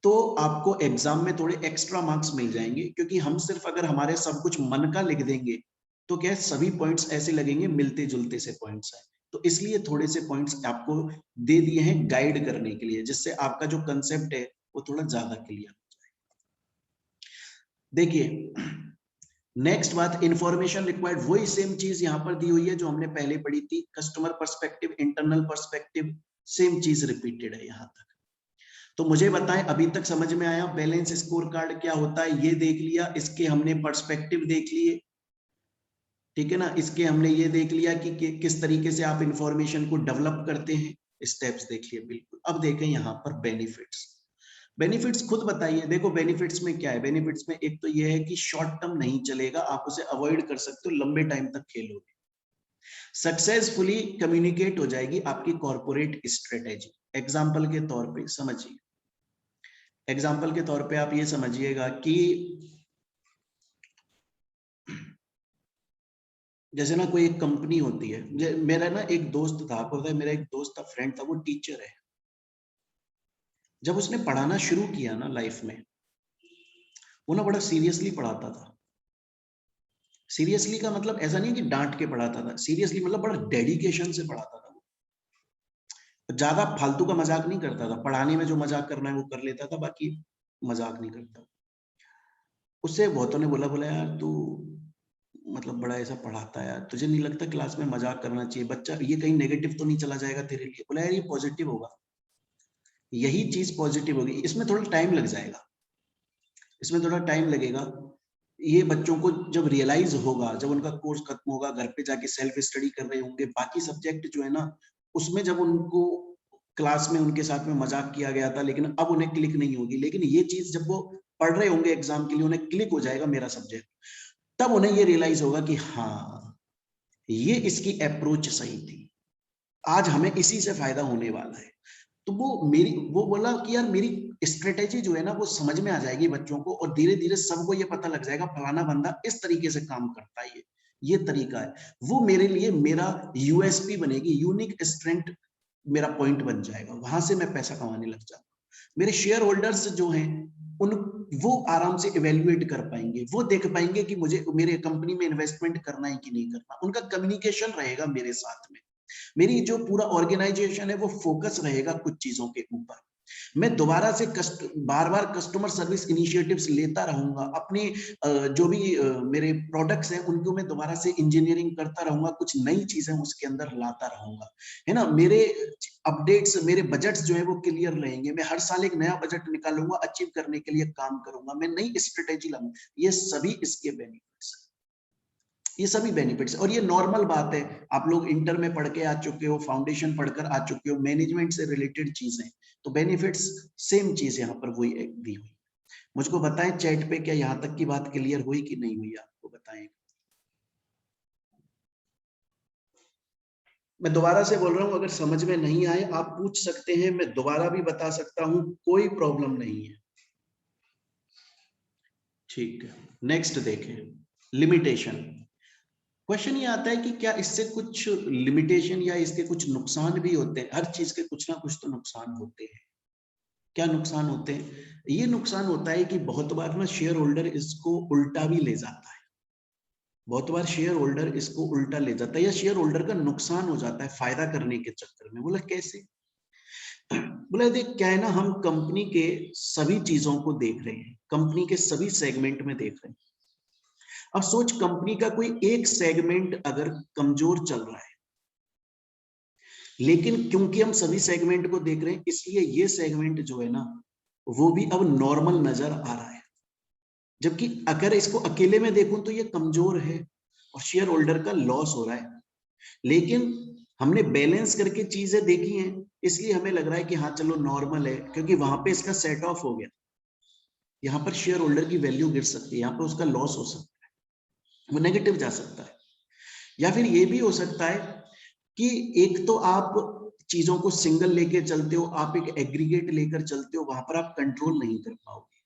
तो आपको एग्जाम में थोड़े एक्स्ट्रा मार्क्स मिल जाएंगे। क्योंकि हम सिर्फ अगर हमारे सब कुछ मन का लिख देंगे तो क्या है, सभी पॉइंट्स ऐसे लगेंगे मिलते जुलते से पॉइंट्स हैं। तो इसलिए थोड़े से पॉइंट्स आपको दे दिए हैं गाइड करने के लिए, जिससे आपका जो कंसेप्ट है वो थोड़ा ज्यादा क्लियर हो जाए। देखिए नेक्स्ट बात, इंफॉर्मेशन रिक्वायर्ड, वही सेम चीज यहां पर दी हुई है जो हमने पहले पढ़ी थी। Customer perspective, internal perspective, same चीज रिपीटेड है यहां तक। तो मुझे बताएं अभी तक समझ में आया बैलेंस स्कोर कार्ड क्या होता है? ये देख लिया, इसके हमने पर्सपेक्टिव देख लिए, ठीक है ना। इसके हमने ये देख लिया कि किस तरीके से आप इंफॉर्मेशन को डेवलप करते हैं, स्टेप्स देख लिए बिल्कुल। अब देखें यहाँ पर बेनिफिट्स। बेनिफिट्स खुद बताइए। देखो बेनिफिट्स में क्या है, बेनिफिट्स में एक तो ये है कि शॉर्ट टर्म नहीं चलेगा, आप उसे अवॉइड कर सकते हो, लंबे टाइम तक खेलोगे। सक्सेसफुली कम्युनिकेट हो जाएगी आपकी कॉर्पोरेट स्ट्रेटेजी। एग्जाम्पल के तौर पे समझिए, एग्जाम्पल के तौर पे आप ये समझिएगा कि जैसे ना कोई एक कंपनी होती है। मेरा ना एक दोस्त था, आपको पता है मेरा एक दोस्त था, फ्रेंड था, वो टीचर है। जब उसने पढ़ाना शुरू किया ना लाइफ में, वो ना बड़ा सीरियसली पढ़ाता था। सीरियसली का मतलब ऐसा नहीं कि डांट के पढ़ाता था, सीरियसली मतलब बड़ा डेडिकेशन से पढ़ाता था। वो ज्यादा फालतू का मजाक नहीं करता था, पढ़ाने में जो मजाक करना है वो कर लेता था, बाकी मजाक नहीं करता। उससे बहुतों ने बोला, बोला यार तू मतलब बड़ा ऐसा पढ़ाता है यार, तुझे नहीं लगता क्लास में मजाक करना चाहिए, बच्चा ये कहीं नेगेटिव तो नहीं चला जाएगा तेरे लिए? बोला यार ये पॉजिटिव होगा, यही चीज पॉजिटिव होगी, इसमें थोड़ा टाइम लग जाएगा, इसमें थोड़ा टाइम लगेगा। ये बच्चों को जब रियलाइज होगा, जब उनका कोर्स खत्म होगा, घर पे जाके सेल्फ स्टडी कर रहे होंगे, बाकी सब्जेक्ट जो है ना उसमें जब उनको क्लास में उनके साथ में मजाक किया गया था लेकिन अब उन्हें क्लिक नहीं होगी, लेकिन ये चीज जब वो पढ़ रहे होंगे एग्जाम के लिए उन्हें क्लिक हो जाएगा मेरा सब्जेक्ट, तब उन्हें ये रियलाइज होगा कि हाँ ये इसकी अप्रोच सही थी, आज हमें इसी से फायदा होने वाला है। तो वो बोला कि यार मेरी स्ट्रेटेजी जो है ना वो समझ में आ जाएगी बच्चों को, और धीरे धीरे सबको ये पता लग जाएगा फलाना बंदा इस तरीके से काम करता है, ये तरीका है। वो मेरे लिए मेरा यूएसपी बनेगी, यूनिक स्ट्रेंथ मेरा पॉइंट बन जाएगा, वहां से मैं पैसा कमाने लग जाऊंगा। मेरे शेयर होल्डर्स जो हैं उन वो आराम से इवेल्युएट कर पाएंगे, वो देख पाएंगे कि मुझे मेरे कंपनी में इन्वेस्टमेंट करना है कि नहीं करना। उनका कम्युनिकेशन रहेगा मेरे साथ में, मेरी जो पूरा ऑर्गेनाइजेशन है वो फोकस रहेगा कुछ चीजों के ऊपर। मैं दोबारा से बार बार कस्टमर सर्विस इनिशिएटिव्स लेता रहूंगा, अपने जो भी मेरे प्रोडक्ट्स हैं उनको मैं दोबारा से इंजीनियरिंग करता रहूंगा, कुछ नई चीजें उसके अंदर लाता रहूंगा, है ना। मेरे अपडेट्स, मेरे बजट्स जो है वो क्लियर रहेंगे, मैं हर साल एक नया बजट निकालूंगा, अचीव करने के लिए काम करूंगा, मैं नई स्ट्रेटेजी लाऊंगा। ये सभी इसके बेनिफिट्स, ये सभी बेनिफिट्स। और ये नॉर्मल बात है, आप लोग इंटर में पढ़ के आ चुके हो, फाउंडेशन पढ़कर आ चुके हो, मैनेजमेंट से रिलेटेड चीजें, तो बेनिफिट्स सेम चीज यहाँ पर वही भी हुई। मुझको बताएं चैट पे, क्या यहाँ तक की बात क्लियर हुई कि नहीं हुई, आपको बताएं। मैं दोबारा से बोल रहा हूँ, अगर समझ में नहीं आए आप पूछ सकते हैं, मैं दोबारा भी बता सकता हूँ, कोई प्रॉब्लम नहीं है। ठीक है, नेक्स्ट देखें, लिमिटेशन। क्वेश्चन ये आता है कि क्या इससे कुछ लिमिटेशन या इसके कुछ नुकसान भी होते हैं। हर चीज के कुछ ना कुछ तो नुकसान होते हैं। क्या नुकसान होते हैं? ये नुकसान होता है कि बहुत बार ना शेयर होल्डर इसको उल्टा भी ले जाता है, बहुत बार शेयर होल्डर इसको उल्टा ले जाता है, या शेयर होल्डर का नुकसान हो जाता है फायदा करने के चक्कर में। बोला कैसे? बोला देख क्या है ना, हम कंपनी के सभी चीजों को देख रहे हैं, कंपनी के सभी सेगमेंट में देख रहे हैं। अब सोच, कंपनी का कोई एक सेगमेंट अगर कमजोर चल रहा है, लेकिन क्योंकि हम सभी सेगमेंट को देख रहे हैं, इसलिए ये सेगमेंट जो है ना वो भी अब नॉर्मल नजर आ रहा है। जबकि अगर इसको अकेले में देखूं तो ये कमजोर है और शेयर होल्डर का लॉस हो रहा है, लेकिन हमने बैलेंस करके चीजें देखी हैं, इसलिए हमें लग रहा है कि हाँ चलो नॉर्मल है, क्योंकि वहां पे इसका सेट ऑफ हो गया। यहाँ पर शेयर होल्डर की वैल्यू गिर सकती है, यहाँ पर उसका लॉस हो सकता है, वो नेगेटिव जा सकता है। या फिर ये भी हो सकता है कि एक तो आप चीजों को सिंगल लेके चलते हो, आप एक एग्रीगेट लेकर चलते हो, वहां पर आप कंट्रोल नहीं कर पाओगे,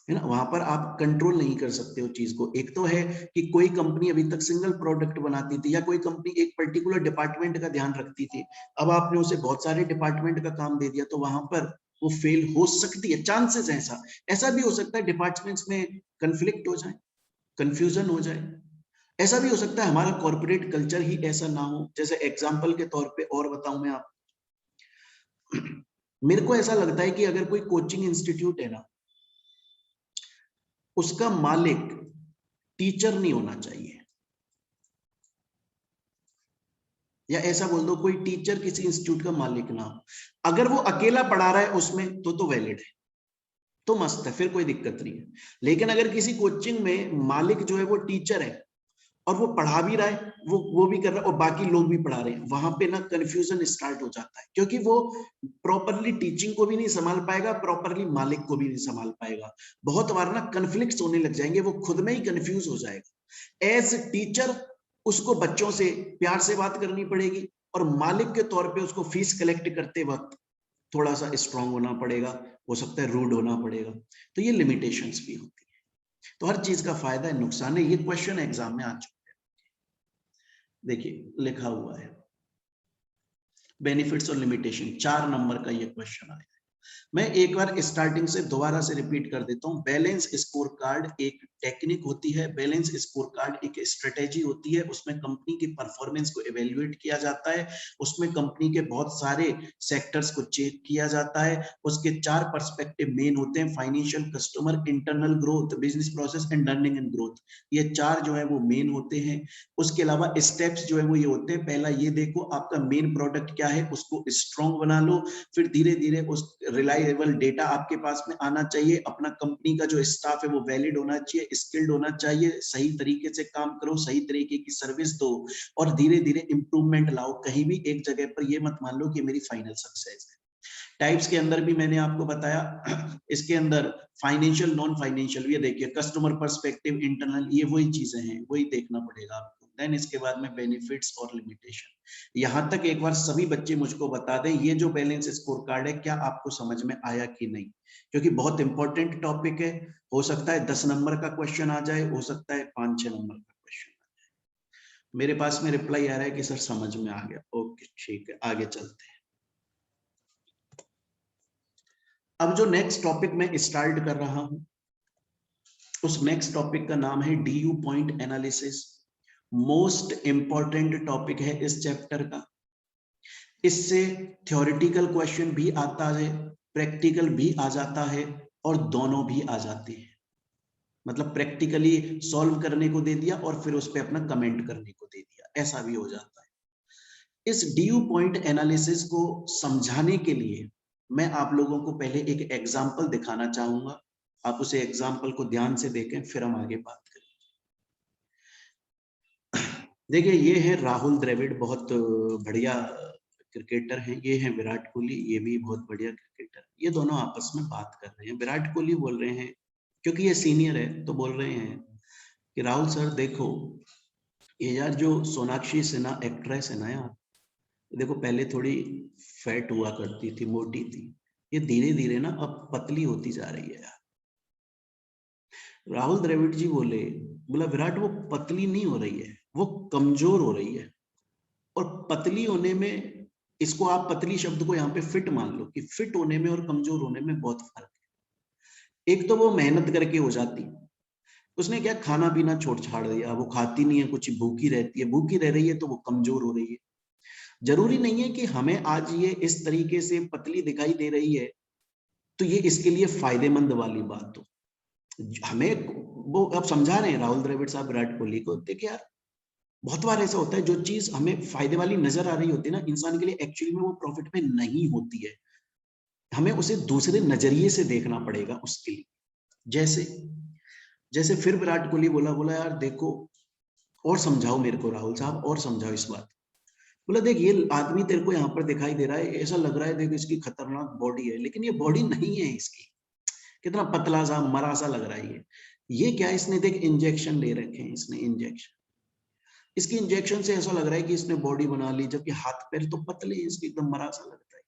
है ना, वहां पर आप कंट्रोल नहीं कर सकते हो चीज को। एक तो है कि कोई कंपनी अभी तक सिंगल प्रोडक्ट बनाती थी, या कोई कंपनी एक पर्टिकुलर डिपार्टमेंट का ध्यान रखती थी, अब आपने उसे बहुत सारे डिपार्टमेंट का काम दे दिया, तो वहां पर वो फेल हो सकती है, चांसेस ऐसा ऐसा भी हो सकता है डिपार्टमेंट्स में कंफ्लिक्ट हो जाए, कंफ्यूजन हो जाए। ऐसा भी हो सकता है हमारा कॉर्पोरेट कल्चर ही ऐसा ना हो। जैसे एग्जांपल के तौर पे और बताऊं मैं आप, मेरे को ऐसा लगता है कि अगर कोई कोचिंग इंस्टीट्यूट है ना, उसका मालिक टीचर नहीं होना चाहिए, या ऐसा बोल दो कोई टीचर किसी इंस्टीट्यूट का मालिक ना हो। अगर वो अकेला पढ़ा रहा है उसमें तो वैलिड है, तो मस्त है, फिर कोई दिक्कत नहीं है। लेकिन अगर किसी कोचिंग में मालिक जो है वो टीचर है और वो पढ़ा भी रहा है, वो भी कर रहा है, और बाकी लोग भी पढ़ा रहे हैं, वहां पे ना कंफ्यूजन स्टार्ट हो जाता है, क्योंकि वो प्रॉपरली टीचिंग को भी नहीं संभाल पाएगा, प्रॉपरली मालिक को भी नहीं संभाल पाएगा। बहुत बार ना कन्फ्लिक्ट्स होने लग जाएंगे, वो खुद में ही कंफ्यूज हो जाएगा। एज टीचर उसको बच्चों से प्यार से बात करनी पड़ेगी, और मालिक के तौर पे उसको फीस कलेक्ट करते वक्त थोड़ा सा स्ट्रांग होना पड़ेगा, हो सकता है रूड होना पड़ेगा। तो ये लिमिटेशंस भी होती है। तो हर चीज का फायदा है, नुकसान है। ये क्वेश्चन एग्जाम में आ चुका है, देखिए लिखा हुआ है, बेनिफिट्स और लिमिटेशन, 4 नंबर का ये क्वेश्चन आया। मैं एक बार स्टार्टिंग से दोबारा से रिपीट कर देता हूं। बैलेंस स्कोर कार्ड एक टेक्निक होती है, बैलेंस स्कोर कार्ड एक स्ट्रेटेजी होती है, उसमें कंपनी की परफॉर्मेंस को इवेल्युएट किया जाता है, उसमें कंपनी के बहुत सारे सेक्टर्स को चेक किया जाता है। उसके 4 पर्सपेक्टिव मेन होते हैं, financial, customer, internal growth, business process and learning and growth. ये 4 जो है वो मेन होते हैं। उसके अलावा स्टेप्स जो है वो ये होते हैं, पहला ये देखो आपका मेन प्रोडक्ट क्या है, उसको स्ट्रॉन्ग बना लो, फिर धीरे धीरे उस रिलायबल डेटा आपके पास में आना चाहिए, अपना कंपनी का जो स्टाफ है वो वैलिड होना चाहिए, स्किल्ड होना चाहिए, सही तरीके से काम करो, सही तरीके की सर्विस दो, और धीरे धीरे इंप्रूवमेंट लाओ। कहीं भी एक जगह पर ये मत मान लो कि मेरी फाइनल सक्सेस है। टाइप्स के अंदर भी मैंने आपको बताया, इसके अंदर फाइनेंशियल, नॉन फाइनेंशियल, ये देखिए कस्टमर पर्सपेक्टिव, इंटरनल, ये वही चीजें हैं, वही देखना पड़ेगा आपको। देन इसके बाद में बेनिफिट्स और लिमिटेशन। यहां तक एक बार सभी बच्चे मुझको बता दें ये जो बैलेंस स्कोर कार्ड है क्या आपको समझ में आया कि नहीं, क्योंकि बहुत इंपॉर्टेंट टॉपिक है। हो सकता है 10 नंबर का क्वेश्चन आ जाए, हो सकता है 5-6 नंबर का क्वेश्चन आ जाए। मेरे पास में रिप्लाई आ रहा है कि सर समझ में आ गया। ओके ठीक है, आगे चलते हैं। अब जो नेक्स्ट टॉपिक मैं स्टार्ट कर रहा हूं उस नेक्स्ट टॉपिक का नाम है DU point analysis. Most important topic है इस चैप्टर का। इससे थ्योरेटिकल क्वेश्चन भी आता है, प्रैक्टिकल भी आ जाता है और दोनों भी आ जाते हैं। मतलब प्रैक्टिकली सॉल्व करने को दे दिया और फिर उस पर अपना कमेंट करने को दे दिया, ऐसा भी हो जाता है। इस डीयू पॉइंट एनालिसिस को समझाने के लिए मैं आप लोगों को पहले एक एग्जाम्पल दिखाना चाहूंगा। आप उसे एग्जाम्पल को ध्यान से देखें, फिर हम आगे बात करें। देखिए ये है राहुल द्रविड़, बहुत बढ़िया क्रिकेटर हैं। ये है विराट कोहली, ये भी बहुत बढ़िया क्रिकेटर। ये दोनों आपस में बात कर रहे हैं। विराट कोहली बोल रहे हैं, क्योंकि ये सीनियर है तो बोल रहे हैं कि राहुल सर देखो, ये यार जो सोनाक्षी सिन्हा एक्ट्रेस है ना यार, देखो पहले थोड़ी फैट हुआ करती थी, मोटी थी, ये धीरे धीरे ना अब पतली होती जा रही है यार। राहुल द्रविड़ जी बोला विराट वो पतली नहीं हो रही है, वो कमजोर हो रही है। और पतली होने में, इसको आप पतली शब्द को यहाँ पे फिट मान लो कि फिट होने में और कमजोर होने में बहुत फर्क है। एक तो वो मेहनत करके हो जाती, उसने क्या खाना पीना छोड़ छाड़ दिया, वो खाती नहीं है कुछ, भूखी रहती है, भूखी रह रही है तो वो कमजोर हो रही है। जरूरी नहीं है कि हमें आज ये इस तरीके से पतली दिखाई दे रही है तो ये इसके लिए फायदेमंद वाली बात हो। हमें वो अब समझा रहे हैं राहुल द्रविड़ साहब विराट कोहली को, देखिए यार बहुत बार ऐसा होता है जो चीज हमें फायदे वाली नजर आ रही होती है ना इंसान के लिए, एक्चुअली में वो प्रॉफिट में नहीं होती है। हमें उसे दूसरे नजरिए से देखना पड़ेगा उसके लिए। जैसे जैसे फिर विराट कोहली बोला यार देखो और समझाओ मेरे को राहुल साहब, और समझाओ इस बात। बोला देख ये आदमी तेरे को यहाँ पर दिखाई दे रहा है, ऐसा लग रहा है देख इसकी खतरनाक बॉडी है, लेकिन ये बॉडी नहीं है इसकी, कितना पतला सा मरा सा लग रहा है ये क्या है, इसने देख इंजेक्शन ले रखे हैं, इसने इंजेक्शन, इसकी इंजेक्शन से ऐसा लग रहा है कि इसने बॉडी बना ली, जबकि हाथ पैर तो पतले हैं इसके, एकदम मरा सा लगता है।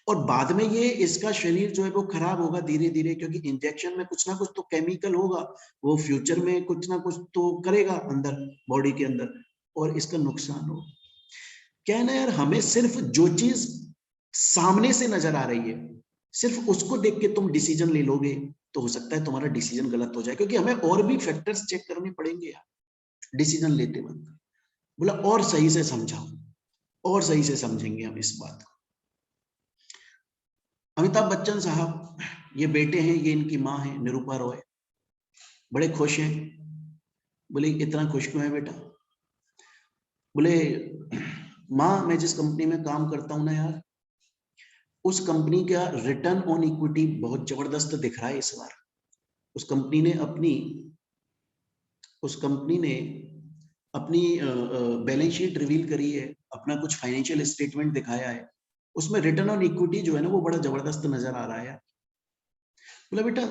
और बाद में ये इसका शरीर जो है वो खराब होगा धीरे धीरे, क्योंकि इंजेक्शन में कुछ ना कुछ तो केमिकल होगा, वो फ्यूचर में कुछ ना कुछ तो करेगा अंदर बॉडी के अंदर, और इसका नुकसान हो। क्या है ना यार, हमें सिर्फ जो चीज सामने से नजर आ रही है सिर्फ उसको देख के तुम डिसीजन ले लोगे तो हो सकता है तुम्हारा डिसीजन गलत हो जाए, क्योंकि हमें और भी फैक्टर्स चेक करने पड़ेंगे यार डिसीजन लेते वक्त। बोला और सही से समझाओ, और सही से समझेंगे हम इस बात को। अमिताभ बच्चन साहब, ये बेटे हैं, ये इनकी माँ है निरूपा रॉय, बड़े खुश हैं। बोले इतना खुश क्यों है बेटा? बोले माँ मैं जिस कंपनी में काम करता हूं ना यार, उस कंपनी का रिटर्न ऑन इक्विटी बहुत जबरदस्त दिख रहा है इस बार। उस कंपनी ने अपनी बैलेंस शीट रिवील करी है, अपना कुछ फाइनेंशियल स्टेटमेंट दिखाया है, उसमें रिटर्न ऑन इक्विटी जो है ना वो बड़ा जबरदस्त नजर आ रहा है। बोला बेटा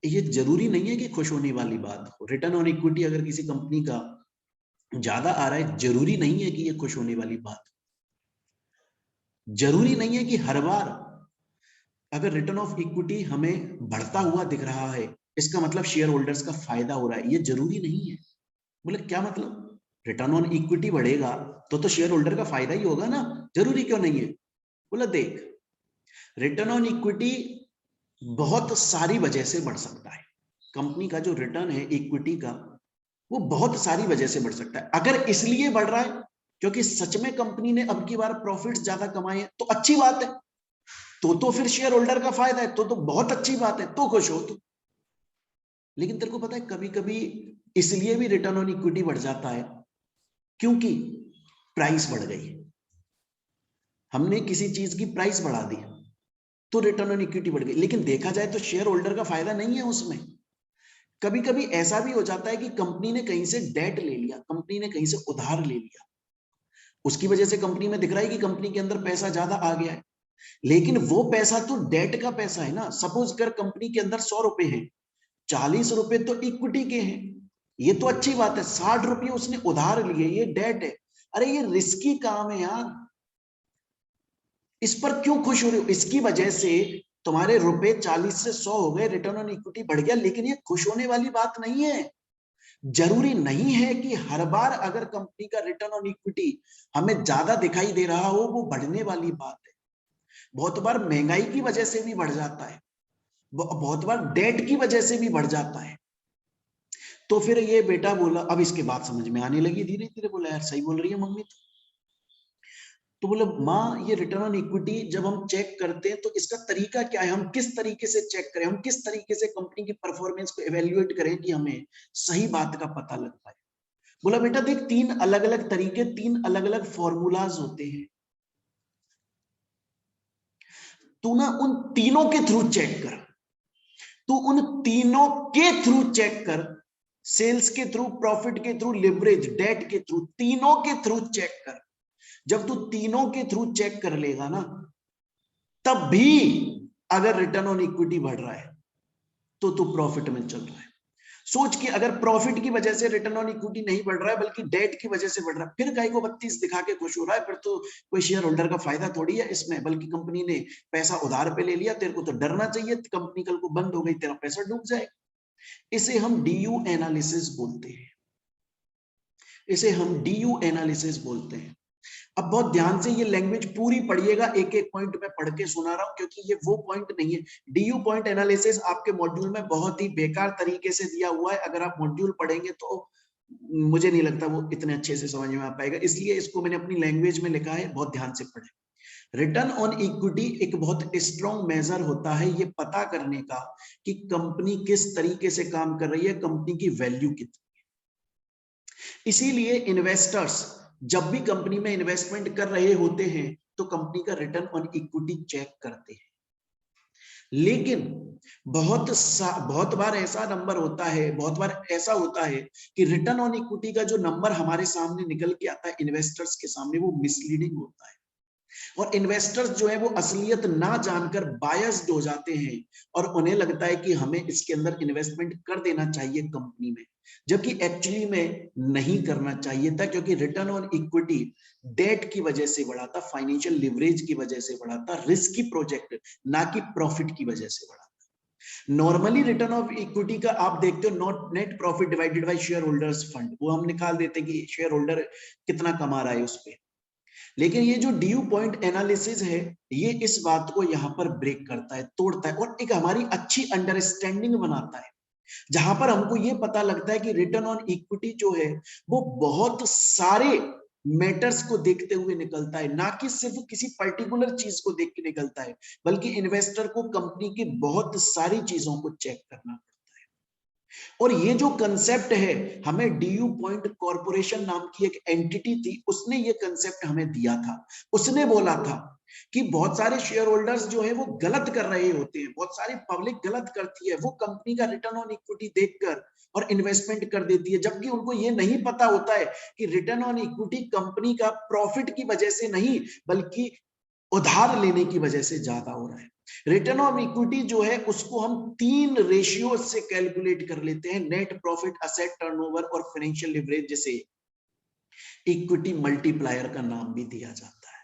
ये जरूरी नहीं है कि खुश होने वाली बात हो, रिटर्न ऑन इक्विटी अगर किसी कंपनी का ज्यादा आ रहा है जरूरी नहीं है कि ये खुश होने वाली बात। जरूरी नहीं है कि हर बार अगर रिटर्न ऑफ इक्विटी हमें बढ़ता हुआ दिख रहा है इसका मतलब शेयर होल्डर्स का फायदा हो रहा है, ये जरूरी नहीं है। बोले क्या मतलब? रिटर्न ऑन इक्विटी बढ़ेगा तो शेयर होल्डर का फायदा ही होगा ना, जरूरी क्यों नहीं है? बोला देख रिटर्न ऑन इक्विटी बहुत सारी वजह से बढ़ सकता है। कंपनी का जो रिटर्न है इक्विटी का वो बहुत सारी वजह से बढ़ सकता है। अगर इसलिए बढ़ रहा है क्योंकि सच में कंपनी ने अब की बार प्रॉफिट्स ज्यादा कमाए हैं तो अच्छी बात है, तो फिर शेयर होल्डर का फायदा है, तो बहुत अच्छी बात है, तो खुश हो तू। लेकिन तेरे को पता है कभी कभी इसलिए भी रिटर्न ऑन इक्विटी बढ़ जाता है क्योंकि प्राइस बढ़ गई, हमने किसी चीज की प्राइस बढ़ा दी तो रिटर्न ऑन इक्विटी बढ़ गई। लेकिन देखा जाए तो शेयर होल्डर का फायदा नहीं है उसमें। कभी कभी ऐसा भी हो जाता है कि कंपनी ने कहीं से डेट ले लिया, कंपनी ने कहीं से उधार ले लिया, उसकी वजह से कंपनी में दिख रहा है कि कंपनी के अंदर पैसा ज्यादा आ गया है, लेकिन वो पैसा तो डेट का पैसा है ना। सपोज कर कंपनी के अंदर 100 रुपए हैं, 40 रुपए तो इक्विटी के हैं, ये तो अच्छी बात है, 60 रुपये उसने उधार लिए, ये डेट है। अरे ये रिस्की काम है यार, इस पर क्यों खुश हो रहे हो? इसकी वजह से तुम्हारे रुपए 40 से 100 हो गए, रिटर्न ऑन इक्विटी बढ़ गया, लेकिन ये खुश होने वाली बात नहीं है। जरूरी नहीं है कि हर बार अगर कंपनी का रिटर्न ऑन इक्विटी हमें ज्यादा दिखाई दे रहा हो वो बढ़ने वाली बात है। बहुत बार महंगाई की वजह से भी बढ़ जाता है, बहुत बार डेट की वजह से भी बढ़ जाता है। तो फिर ये बेटा बोला, अब इसके बात समझ में आने लगी धीरे धीरे, बोला यार सही बोल रही है मम्मी। तो बोले माँ ये रिटर्न ऑन इक्विटी जब हम चेक करते हैं तो इसका तरीका क्या है, हम किस तरीके से चेक करें, हम किस तरीके से कंपनी की परफॉर्मेंस को एवेल्युएट करें कि हमें सही बात का पता लग पाए। बोला बेटा देख, 3 अलग अलग तरीके, 3 अलग अलग फॉर्मूलाज होते हैं, तू ना उन तीनों के थ्रू चेक कर, तू उन तीनों के थ्रू चेक कर, सेल्स के थ्रू, प्रॉफिट के थ्रू, लिवरेज, डेट के थ्रू, तीनों के थ्रू चेक कर। जब तू तीनों के थ्रू चेक कर लेगा ना, तब भी अगर रिटर्न ऑन इक्विटी बढ़ रहा है तो तू प्रॉफिट में चल रहा है। सोच कि अगर प्रॉफिट की वजह से रिटर्न ऑन इक्विटी नहीं बढ़ रहा है बल्कि डेट की वजह से बढ़ रहा है, फिर गाय को 32 दिखा के खुश हो रहा है, फिर तो कोई शेयर होल्डर का फायदा थोड़ी है इसमें, बल्कि कंपनी ने पैसा उधार पे ले लिया, तेरे को तो डरना चाहिए, कंपनी कल को बंद हो गई, तेरा पैसा डूब जाए। इसे हम डीयू एनालिसिस बोलते हैं, इसे हम डीयू एनालिसिस बोलते हैं। अब बहुत ध्यान से ये लैंग्वेज पूरी पढ़िएगा, एक एक पॉइंट में पढ़ के सुना रहा हूं क्योंकि ये वो पॉइंट नहीं है। डीयू पॉइंट एनालिसिस आपके मॉड्यूल में बहुत ही बेकार तरीके से दिया हुआ है, अगर आप मॉड्यूल पढ़ेंगे तो मुझे नहीं लगता वो इतने अच्छे से समझ में आ पाएगा, इसलिए इसको मैंने अपनी लैंग्वेज में लिखा है, बहुत ध्यान से पढ़े। रिटर्न ऑन इक्विटी एक बहुत स्ट्रॉन्ग मेजर होता है ये पता करने का कि कंपनी किस तरीके से काम कर रही है, कंपनी की वैल्यू कितनी। इसीलिए इन्वेस्टर्स जब भी कंपनी में इन्वेस्टमेंट कर रहे होते हैं तो कंपनी का रिटर्न ऑन इक्विटी चेक करते हैं। लेकिन बहुत बार ऐसा नंबर होता है, बहुत बार ऐसा होता है कि रिटर्न ऑन इक्विटी का जो नंबर हमारे सामने निकल के आता है इन्वेस्टर्स के सामने, वो मिसलीडिंग होता है, और इन्वेस्टर्स जो है वो असलियत ना जानकर बायस्ड हो जाते हैं और उन्हें लगता है कि हमें इसके अंदर इन्वेस्टमेंट कर देना चाहिए कंपनी में, जबकि एक्चुअली में नहीं करना चाहिए था, क्योंकि रिटर्न ऑन इक्विटी डेट की वजह से बढ़ा था, फाइनेंशियल लिवरेज की वजह से बढ़ा था, रिस्की प्रोजेक्ट ना कि प्रॉफिट की वजह से बढ़ा। नॉर्मली रिटर्न ऑफ इक्विटी का आप देखते हो not net profit divided by share holders fund, वो हम निकाल देते हैं कि शेयर होल्डर कितना कमा रहा है उस पर। लेकिन ये जो ड्यू पॉइंट एनालिसिस है ये इस बात को यहाँ पर ब्रेक करता है, तोड़ता है, और एक हमारी अच्छी अंडरस्टैंडिंग बनाता है, जहां पर हमको ये पता लगता है कि रिटर्न ऑन इक्विटी जो है वो बहुत सारे मैटर्स को देखते हुए निकलता है, ना कि सिर्फ किसी पर्टिकुलर चीज को देख के निकलता है, बल्कि इन्वेस्टर को कंपनी की बहुत सारी चीजों को चेक करना। और ये जो कंसेप्ट है, हमें डीयू पॉइंट कॉर्पोरेशन नाम की एक एंटिटी थी, उसने ये कंसेप्ट हमें दिया था। उसने बोला था कि बहुत सारे शेयर होल्डर्स जो है वो गलत कर रहे होते हैं, बहुत सारी पब्लिक गलत करती है, वो कंपनी का रिटर्न ऑन इक्विटी देखकर और इन्वेस्टमेंट कर देती है, जबकि उनको ये नहीं पता होता है कि रिटर्न ऑन इक्विटी कंपनी का प्रॉफिट की वजह से नहीं बल्कि उधार लेने की वजह से ज्यादा हो रहा है। रिटर्न ऑन इक्विटी जो है उसको हम 3 रेशियो से कैलकुलेट कर लेते हैं, नेट प्रॉफिट, असेट टर्नओवर और फाइनेंशियल लिवरेज, जैसे इक्विटी मल्टीप्लायर का नाम भी दिया जाता है।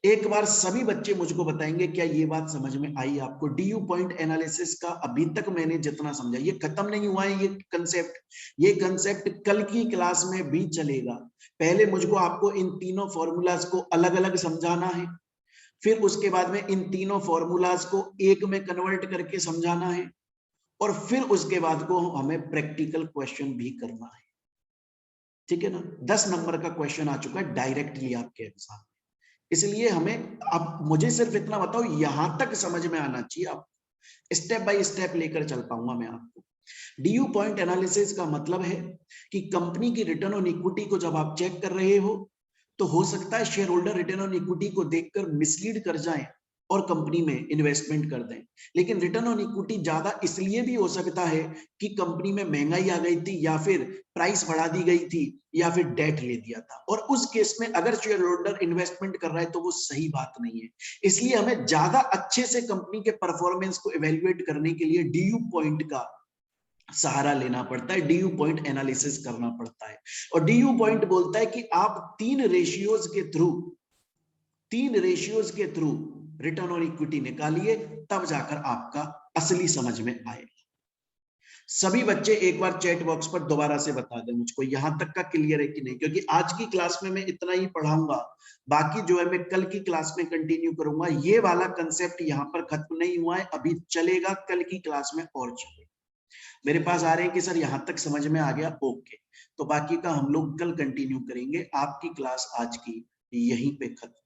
एक बार सभी बच्चे मुझको बताएंगे क्या ये बात समझ में आई आपको? डीयू पॉइंट एनालिसिस का अभी तक मैंने जितना समझा, ये खत्म नहीं हुआ है, ये कंसेप्ट कल की क्लास में भी चलेगा। पहले मुझको आपको इन तीनों फॉर्मूलाज को अलग अलग समझाना है, फिर उसके बाद में इन तीनों फॉर्मूलाज को एक में कन्वर्ट करके समझाना है, और फिर उसके बाद को हमें प्रैक्टिकल क्वेश्चन भी करना है। ठीक है ना? 10 नंबर का क्वेश्चन आ चुका है डायरेक्टली आपके एग्जाम में, इसलिए हमें अब मुझे सिर्फ इतना बताओ, यहां तक समझ में आना चाहिए, आप स्टेप बाय स्टेप लेकर चल पाऊंगा मैं आपको। डीयू पॉइंट एनालिसिस का मतलब है कि कंपनी की रिटर्न ऑन इक्विटी को जब आप चेक कर रहे हो तो हो सकता है share holder return on equity को देखकर मिसलीड कर जाएं और कंपनी में इन्वेस्टमेंट कर दें। लेकिन रिटर्न ऑन इक्विटी ज्यादा इसलिए भी हो सकता है कि कंपनी में महंगाई आ गई थी, या फिर प्राइस बढ़ा दी गई थी, या फिर डेट ले दिया था, और उस केस में अगर शेयर होल्डर इन्वेस्टमेंट कर रहा है तो वो सही बात नहीं है। इसलिए हमें ज्यादा अच्छे से कंपनी के परफॉर्मेंस को इवेल्युएट करने के लिए डीयू पॉइंट का सहारा लेना पड़ता है, डीयू पॉइंट एनालिसिस करना पड़ता है। और डीयू पॉइंट बोलता है कि आप तीन रेशियोज के थ्रू रिटर्न ऑन इक्विटी निकालिए, तब जाकर आपका असली समझ में आएगा। सभी बच्चे एक बार चैट बॉक्स पर दोबारा से बता दें मुझको यहां तक का क्लियर है कि नहीं, क्योंकि आज की क्लास में मैं इतना ही पढ़ाऊंगा, बाकी जो है मैं कल की क्लास में कंटिन्यू करूंगा। ये वाला कंसेप्ट यहां पर खत्म नहीं हुआ है, अभी चलेगा, कल की क्लास में और चलेगा। मेरे पास आ रहे हैं कि सर यहां तक समझ में आ गया, ओके, तो बाकी का हम लोग कल कंटिन्यू करेंगे। आपकी क्लास आज की यहीं पे खत्म।